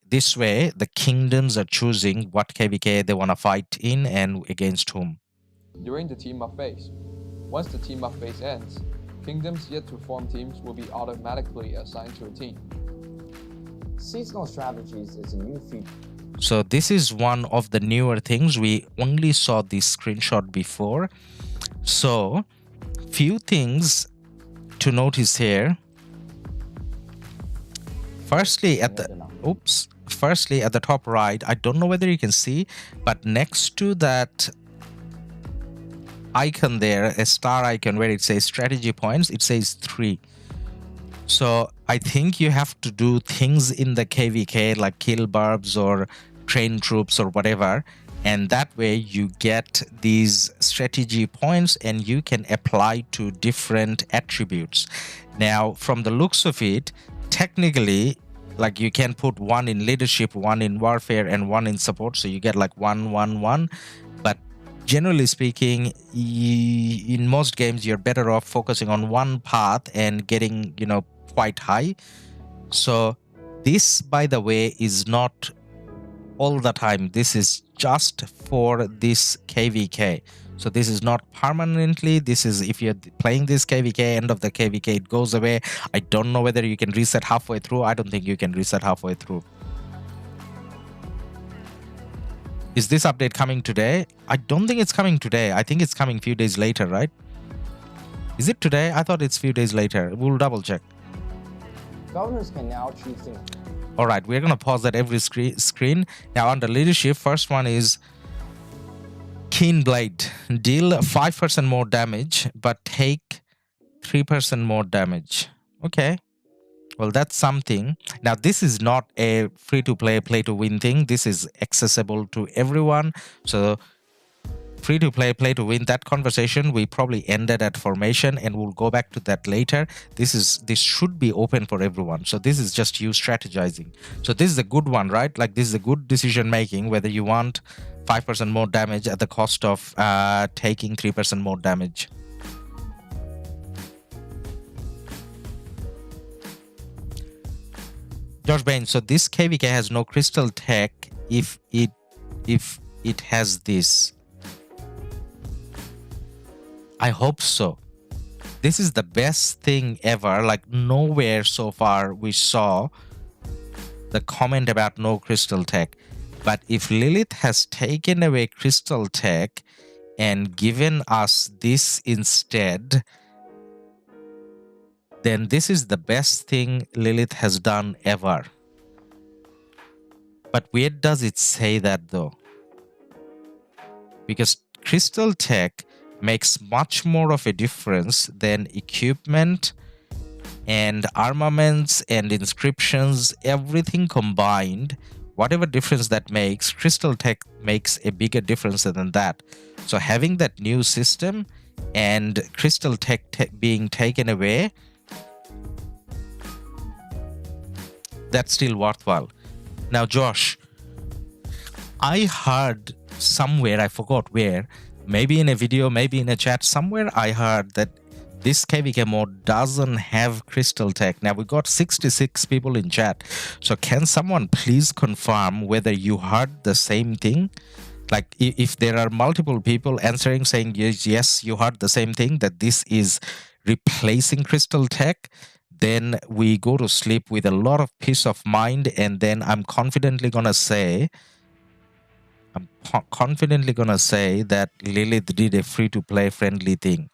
Speaker 1: This way, the kingdoms are choosing what KVK they want to fight in and against whom.
Speaker 2: During the team-up phase. Once the team-up phase ends, kingdoms yet to form teams will be automatically assigned to a team.
Speaker 3: Seasonal strategies is a new feature.
Speaker 1: So this is one of the newer things. We only saw this screenshot before. So few things to notice here. Firstly, at the top right, I don't know whether you can see, but next to that icon there, a star icon where it says strategy points, it says 3. So I think you have to do things in the KVK like kill barbs or train troops or whatever, and that way you get these strategy points and you can apply to different attributes. Now, from the looks of it, technically, like you can put one in leadership, one in warfare, and one in support, so you get like 1 1 1. But generally speaking, in most games you're better off focusing on one path and getting, you know, quite high. So this, by the way, is not all the time. This is just for this KVK. So this is not permanently. This is if you're playing this KVK, end of the KVK, it goes away. I don't know whether you can reset halfway through. I don't think you can reset halfway through. Is this update coming today? I don't think it's coming today. I think it's coming a few days later, right? Is it today? I thought it's a few days later. We'll double check.
Speaker 3: Governors can now choose things.
Speaker 1: All right, we're going to pause at every screen. Now, under leadership, first one is Keen Blade. Deal 5% more damage, but take 3% more damage. Okay. Well, that's something. Now, this is not a free-to-play, play-to-win thing. This is accessible to everyone. So, free-to-play, play-to-win, that conversation, we probably ended at formation, and we'll go back to that later. This should be open for everyone. So, this is just you strategizing. So, this is a good one, right? Like, this is a good decision-making, whether you want 5% more damage at the cost of taking 3% more damage. Josh Bain, so this KVK has no crystal tech if it has this. I hope so. This is the best thing ever. Like nowhere so far we saw the comment about no crystal tech. But if Lilith has taken away crystal tech and given us this instead, then this is the best thing Lilith has done ever. But where does it say that though? Because crystal tech makes much more of a difference than equipment and armaments and inscriptions, everything combined. Whatever difference that makes, crystal tech makes a bigger difference than that. So having that new system and crystal tech being taken away, that's still worthwhile. Now, Josh, I heard somewhere, I forgot where, maybe in a video, maybe in a chat, somewhere I heard that this KVK mode doesn't have crystal tech. Now, we got 66 people in chat. So can someone please confirm whether you heard the same thing? Like if there are multiple people answering saying, yes, you heard the same thing, that this is replacing crystal tech, then we go to sleep with a lot of peace of mind. And then I'm confidently going to say that Lilith did a free-to-play friendly thing.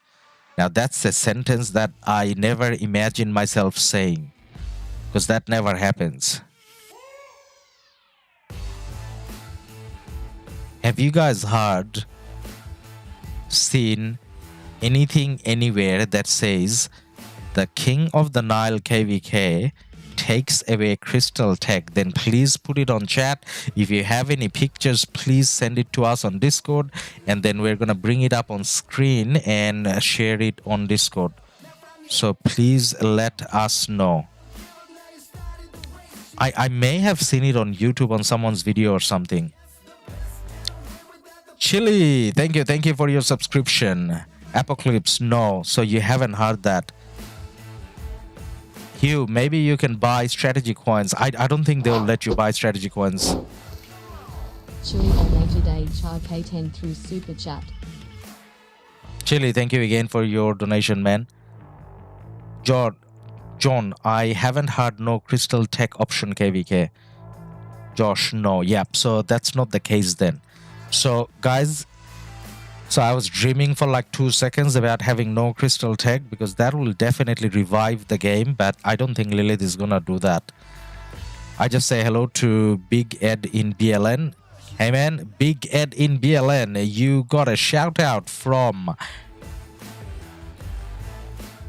Speaker 1: Now, that's a sentence that I never imagined myself saying, because that never happens. Have you guys heard, seen anything anywhere that says the King of the Nile KVK takes away crystal tech? Then please put it on chat. If you have any pictures, please send it to us on Discord, and then we're gonna bring it up on screen and share it on Discord. So please let us know. I may have seen it on YouTube on someone's video or something. Chili, thank you for your subscription. Apocalypse, no, so you haven't heard that. Hugh, maybe you can buy strategy coins. I don't think they'll let you buy strategy coins.
Speaker 4: Chili donated a char K10 through Super Chat.
Speaker 1: Chili, thank you again for your donation, man. John, I haven't heard no crystal tech option KVK. Josh, no. Yep, so that's not the case then. So, guys, so I was dreaming for like 2 seconds about having no crystal tech, because that will definitely revive the game, but I don't think Lilith is gonna do that. I just say hello to Big Ed in BLN. Hey man, Big Ed in BLN, you got a shout out from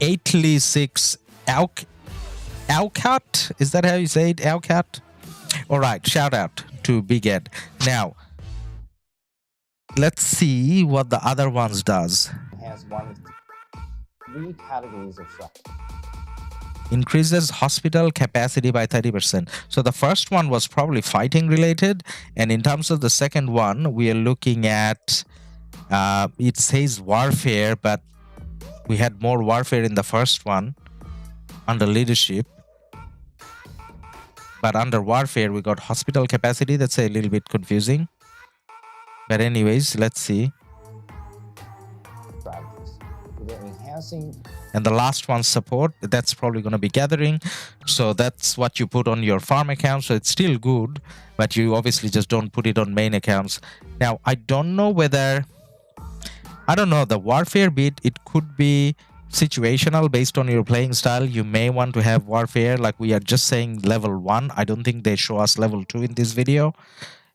Speaker 1: 86 Alcat? Is that how you say it? Alcat? Alright, shout out to Big Ed. Now, let's see what the other ones does.
Speaker 3: Enhance one of three categories of strategy.
Speaker 1: Increases hospital capacity by 30%. So the first one was probably fighting related, and in terms of the second one, we are looking at it says warfare, but we had more warfare in the first one under leadership. But under warfare, we got hospital capacity. That's a little bit confusing. But anyways, let's see.
Speaker 3: Strategies. They're enhancing.
Speaker 1: And the last one, support, that's probably going to be gathering. So that's what you put on your farm account. So it's still good, but you obviously just don't put it on main accounts. Now, I don't know whether, I don't know, the warfare bit, it could be situational based on your playing style. You may want to have warfare, like we are just saying level 1. I don't think they show us level 2 in this video.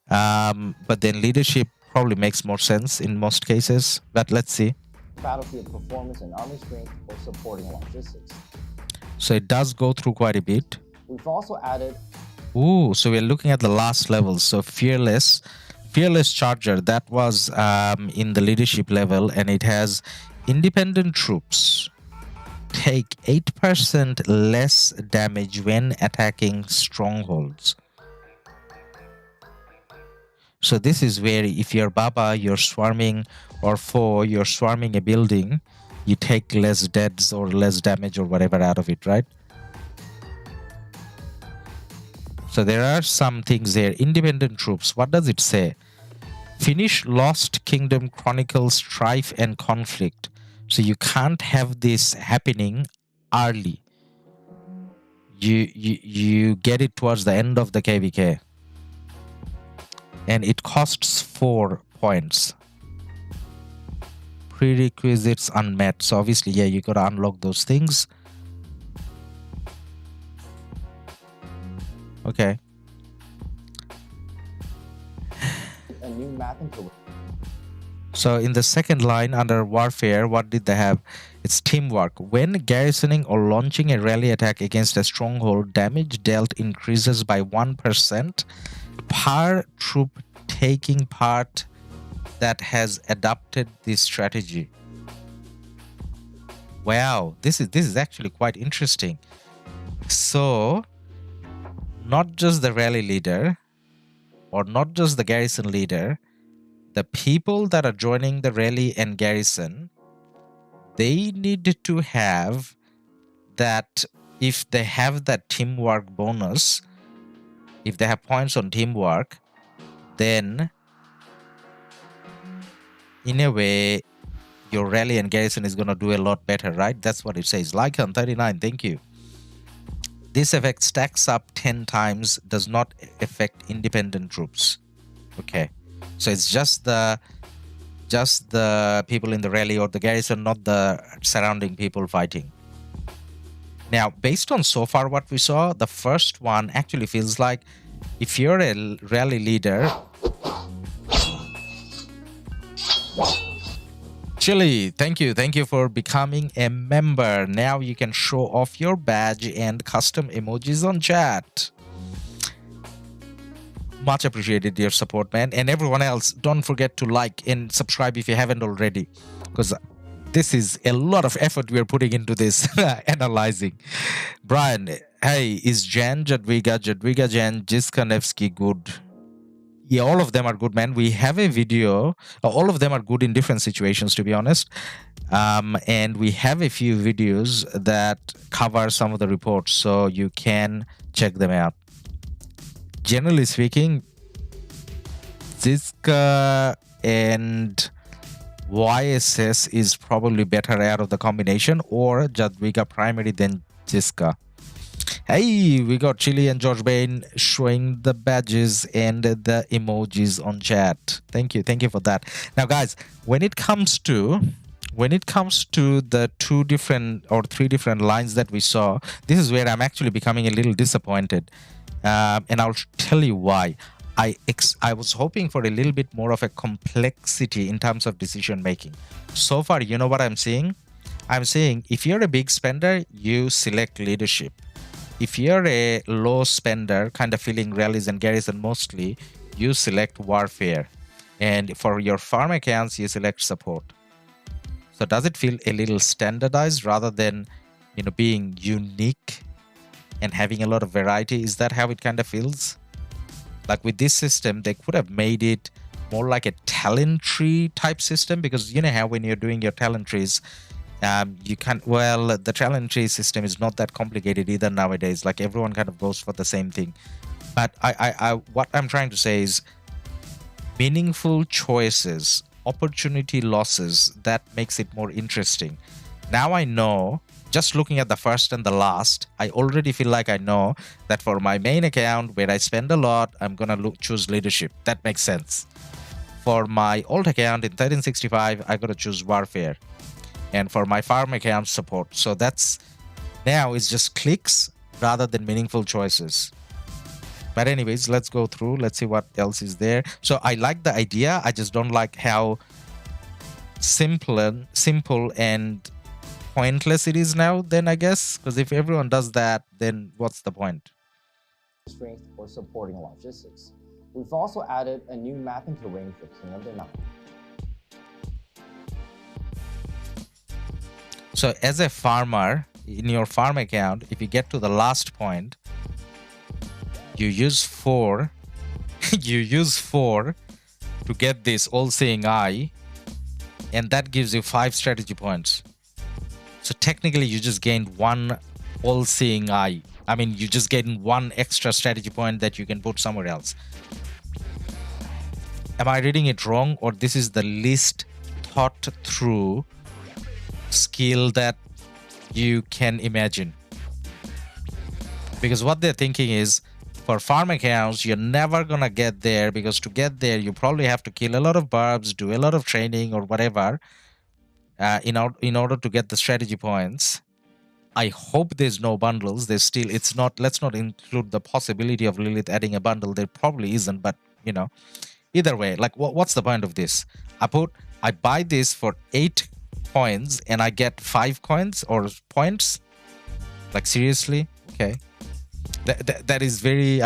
Speaker 1: But then leadership probably makes more sense in most cases. But let's see.
Speaker 3: Battlefield performance and army strength or supporting logistics.
Speaker 1: So it does go through quite a bit.
Speaker 3: We've also added.
Speaker 1: Ooh, so we're looking at the last level. So fearless charger, that was in the leadership level, and it has independent troops take 8% less damage when attacking strongholds. So this is where if you're Baba, you're swarming, or foe, you're swarming a building, you take less deaths or less damage or whatever out of it, right? So there are some things there. Independent troops, what does it say? Finish Lost Kingdom Chronicles Strife and Conflict. So you can't have this happening early. You get it towards the end of the KVK. And it costs 4 points. Prerequisites unmet. So obviously, yeah, you gotta unlock those things. Okay.
Speaker 3: A new mapping tool.
Speaker 1: So in the second line under warfare, what did they have? It's teamwork. When garrisoning or launching a rally attack against a stronghold, damage dealt increases by 1% per troop taking part that has adopted this strategy. Wow, this is actually quite interesting. So not just the rally leader or not just the garrison leader, the people that are joining the rally and garrison, they need to have that. If they have that teamwork bonus, if they have points on teamwork, then in a way your rally and garrison is going to do a lot better, right? That's what it says. Lycan 39, thank you. This effect stacks up 10 times, does not affect independent troops. Okay, so it's just the people in the rally or the garrison, not the surrounding people fighting. Now, based on so far what we saw, the first one actually feels like if you're a rally leader. Chili, thank you for becoming a member. Now you can show off your badge and custom emojis on chat. Much appreciated your support, man. And everyone else, don't forget to like and subscribe if you haven't already, because this is a lot of effort we're putting into this analyzing. Brian, hey, is Jan, Jadwiga, Jan, Jiskanevsky good? Yeah, all of them are good, man. We have a video. All of them are good in different situations, to be honest. And we have a few videos that cover some of the reports, so you can check them out. Generally speaking, Ziska and YSS is probably better out of the combination, or Jadwiga primary than Ziska. Hey, we got Chili and George Bain showing the badges and the emojis on chat. Thank you for that. Now, guys, when it comes to the 2 different or 3 different lines that we saw, this is where I'm actually becoming a little disappointed, and I'll tell you why. I was hoping for a little bit more of a complexity in terms of decision making. So far, you know what I'm seeing? I'm saying if you're a big spender, you select leadership. If you're a low spender, kind of feeling rallies and garrison mostly, you select warfare. And for your farm accounts, you select support. So does it feel a little standardized rather than, being unique and having a lot of variety? Is that how it kind of feels? Like with this system, they could have made it more like a talent tree type system, because you know how when you're doing your talent trees, you can't, well, the talent tree system is not that complicated either nowadays. Like everyone kind of goes for the same thing. But what I'm trying to say is meaningful choices, opportunity losses, that makes it more interesting. Now I know, just looking at the first and the last, I already feel like I know that for my main account where I spend a lot, I'm gonna choose leadership. That makes sense. For my alt account in 1365, I gotta choose warfare. And for my farm account, support. So that's, now it's just clicks rather than meaningful choices. But anyways, let's go through. Let's see what else is there. So I like the idea. I just don't like how simple and pointless it is now, then I guess. Because if everyone does that, then what's the point?
Speaker 3: Strength or supporting logistics. We've also added a new mapping terrain for King of the Nile.
Speaker 1: So as a farmer, in your farm account, if you get to the last point, you use 4 you use 4 to get this all-seeing eye, and that gives you 5 strategy points. So technically you just gained 1 all-seeing eye. I mean, you just gained 1 extra strategy point that you can put somewhere else. Am I reading it wrong, or this is the least thought through skill that you can imagine? Because what they're thinking is, for farm accounts, you're never gonna get there, because to get there you probably have to kill a lot of burbs, do a lot of training or whatever, in order to get the strategy points. I hope there's no bundles. There's still, it's not, let's not include the possibility of Lilith adding a bundle. There probably isn't, but either way, like what's the point of this? I buy this for 8 coins and I get 5 coins or points. Like seriously? Okay. That is very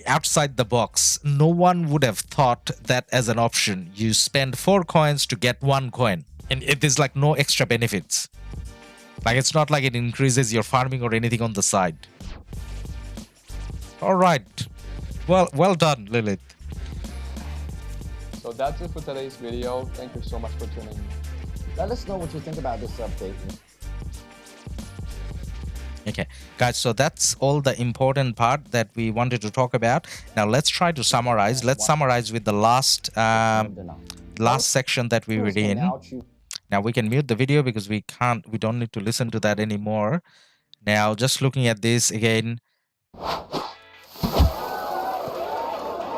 Speaker 1: outside the box. No one would have thought that as an option. You spend 4 coins to get 1 coin, and it is like no extra benefits. Like it's not like it increases your farming or anything on the side. All right, well done, Lilith.
Speaker 2: So that's it for today's video. Thank you so much for tuning in.
Speaker 3: Let us know what you think about this update.
Speaker 1: Okay, guys, so that's all the important part that we wanted to talk about. Now let's try to summarize. Let's summarize with the last section that we were in. Now we can mute the video because we don't need to listen to that anymore. Now just looking at this again.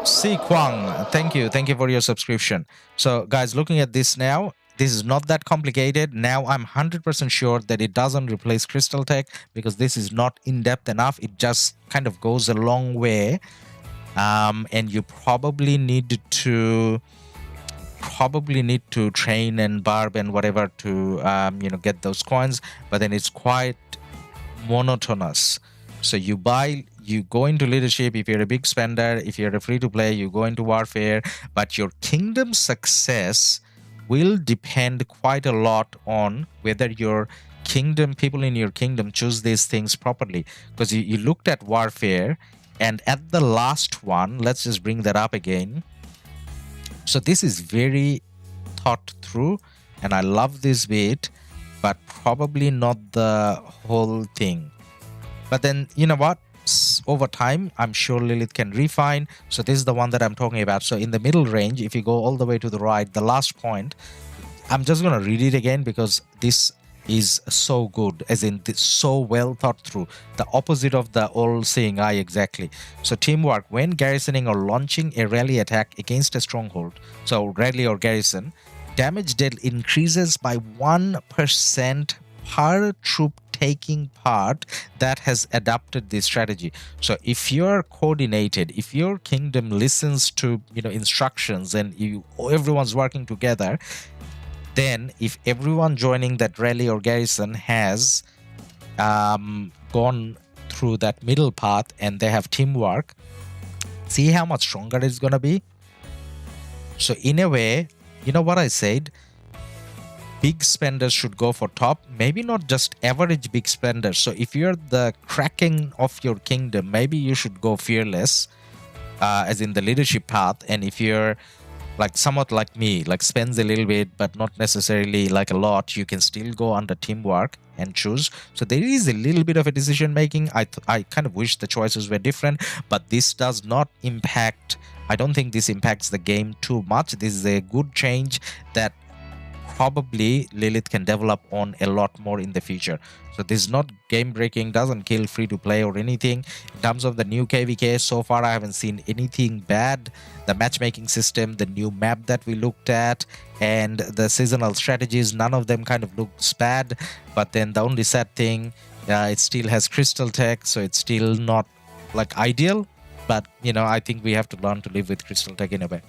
Speaker 1: Si Kwang, thank you for your subscription. So guys, looking at this now, this is not that complicated. Now I'm 100% sure that it doesn't replace Crystal Tech, because this is not in-depth enough. It just kind of goes a long way, and you probably need to train and barb and whatever to get those coins, but then it's quite monotonous. So you go into leadership if you're a big spender. If you're a free-to-play, you go into warfare, but your kingdom success will depend quite a lot on whether your people in your kingdom choose these things properly. Because you looked at warfare, and at the last one, let's just bring that up again. So this is very thought through, and I love this bit, but probably not the whole thing. But then, you know what? Over time, I'm sure Lilith can refine. So this is the one that I'm talking about. So in the middle range, if you go all the way to the right, the last point, I'm just going to read it again because this is so good, as in this so well thought through. The opposite of the all-seeing eye, exactly. So teamwork, when garrisoning or launching a rally attack against a stronghold, so rally or garrison, damage dealt increases by 1% per troop taking part that has adopted this strategy. So if you're coordinated, if your kingdom listens to instructions, and everyone's working together, then if everyone joining that rally or garrison has gone through that middle path and they have teamwork, See how much stronger it's gonna be? So in a way, you know what I said? Big spenders should go for top, maybe not just average big spenders. So if you're the cracking of your kingdom, maybe you should go fearless, as in the leadership path. And if you're like somewhat like me, like spends a little bit but not necessarily like a lot, you can still go under teamwork and choose. So there is a little bit of a decision making. I kind of wish the choices were different, but this does not impact, I don't think this impacts the game too much. This is a good change that probably Lilith can develop on a lot more in the future. So this is not game breaking, doesn't kill free to play or anything. In terms of the new KVK, so far I haven't seen anything bad. The matchmaking system, the new map that we looked at, and the seasonal strategies, none of them kind of looks bad. But then the only sad thing, it still has crystal tech, so it's still not like ideal. But you know, I think we have to learn to live with crystal tech in a way.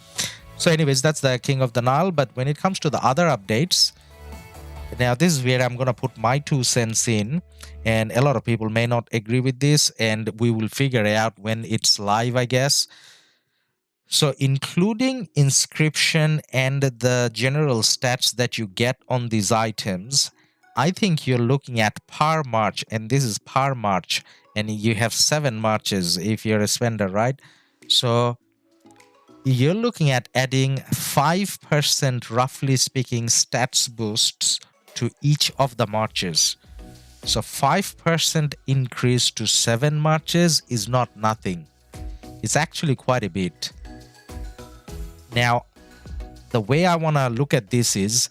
Speaker 1: So anyways, that's the King of the Nile. But when it comes to the other updates, now this is where I'm going to put my 2 cents in, and a lot of people may not agree with this, and we will figure it out when it's live, I guess. So including inscription and the general stats that you get on these items, I think you're looking at per march, and this is per march, and you have 7 marches if you're a spender, right? So you're looking at adding 5%, roughly speaking, stats boosts to each of the marches. So 5% increase to 7 marches is not nothing. It's actually quite a bit. Now, the way I want to look at this is,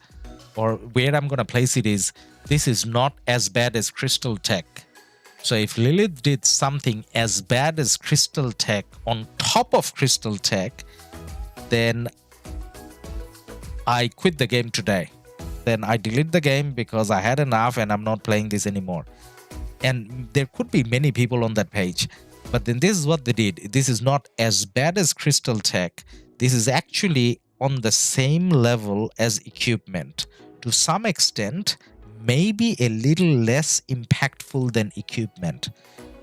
Speaker 1: or where I'm going to place it is, this is not as bad as Crystal Tech. So if Lilith did something as bad as Crystal Tech on top of Crystal Tech, then I quit the game today. Then I delete the game because I had enough and I'm not playing this anymore. And there could be many people on that page. But then this is what they did. This is not as bad as Crystal Tech. This is actually on the same level as equipment. To some extent, maybe a little less impactful than equipment.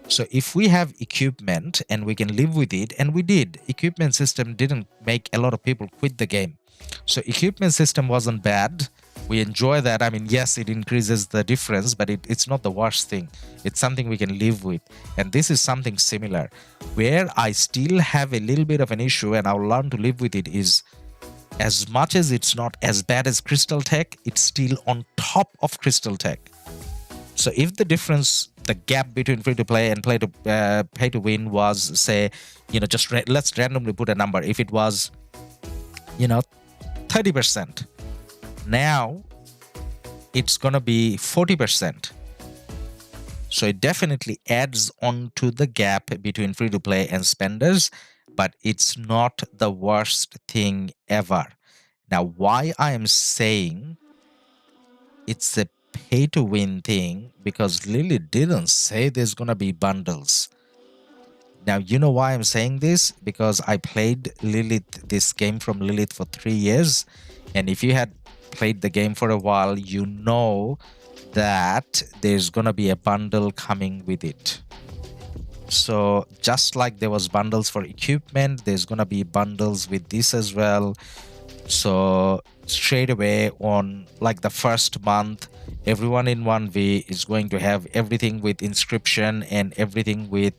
Speaker 1: So if we have equipment and we can live with it, and we did, equipment system didn't make a lot of people quit the game. So equipment system wasn't bad. We enjoy that. I mean, yes, it increases the difference, but it's not the worst thing. It's something we can live with. And this is something similar. Where I still have a little bit of an issue and I'll learn to live with it is, as much as it's not as bad as Crystal Tech, it's still on top of Crystal Tech. So if the difference, the gap between free to play and pay to win was, say, you know, just let's randomly put a number. If it was, you know, 30%, now it's gonna be 40%. So it definitely adds on to the gap between free to play and spenders, but it's not the worst thing ever. Now, why I am saying it's a pay to win thing, because Lily didn't say there's gonna be bundles. Now, you know why I'm saying this? Because I played Lilith, this game from Lilith, for 3 years. And if you had played the game for a while, you know that there's gonna be a bundle coming with it. So just like there was bundles for equipment, there's gonna be bundles with this as well. So straight away on like the first month, everyone in 1v is going to have everything with inscription and everything with,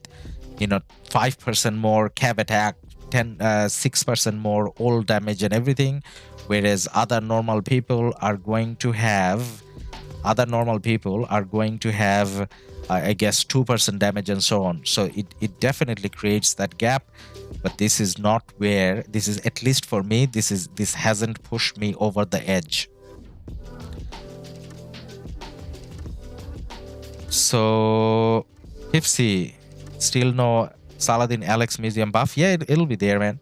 Speaker 1: you know, 5% more cav attack, 6% more all damage and everything, whereas other normal people are going to have I guess 2% damage and so on. So it definitely creates that gap, but this is not where, this is, at least for me, this hasn't pushed me over the edge. So Pipsy, still no Saladin Alex Museum buff. Yeah, it'll be there, man.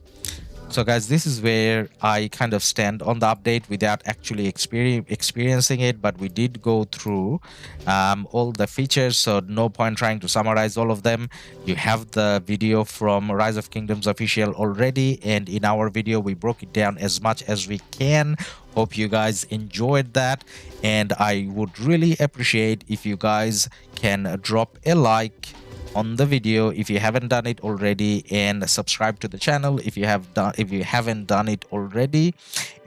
Speaker 1: So guys, this is where I kind of stand on the update without actually experiencing it, but we did go through all the features, so no point trying to summarize all of them. You have the video from Rise of Kingdoms official already, and in our video we broke it down as much as we can. Hope you guys enjoyed that, and I would really appreciate if you guys can drop a like, on the video if you haven't done it already, and subscribe to the channel if you haven't done it already.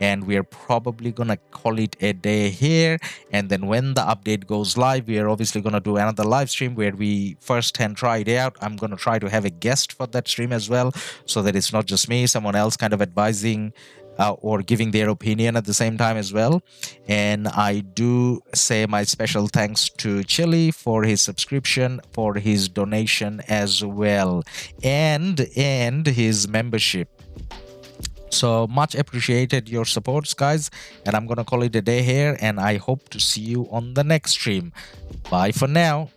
Speaker 1: And we are probably gonna call it a day here, and then when the update goes live, we are obviously gonna do another live stream where we firsthand try it out. I'm gonna try to have a guest for that stream as well, so that it's not just me, someone else kind of advising or giving their opinion at the same time as well. And I do say my special thanks to Chili for his subscription, for his donation as well, and his membership. So much appreciated your supports, guys, and I'm gonna call it a day here, and I hope to see you on the next stream. Bye for now.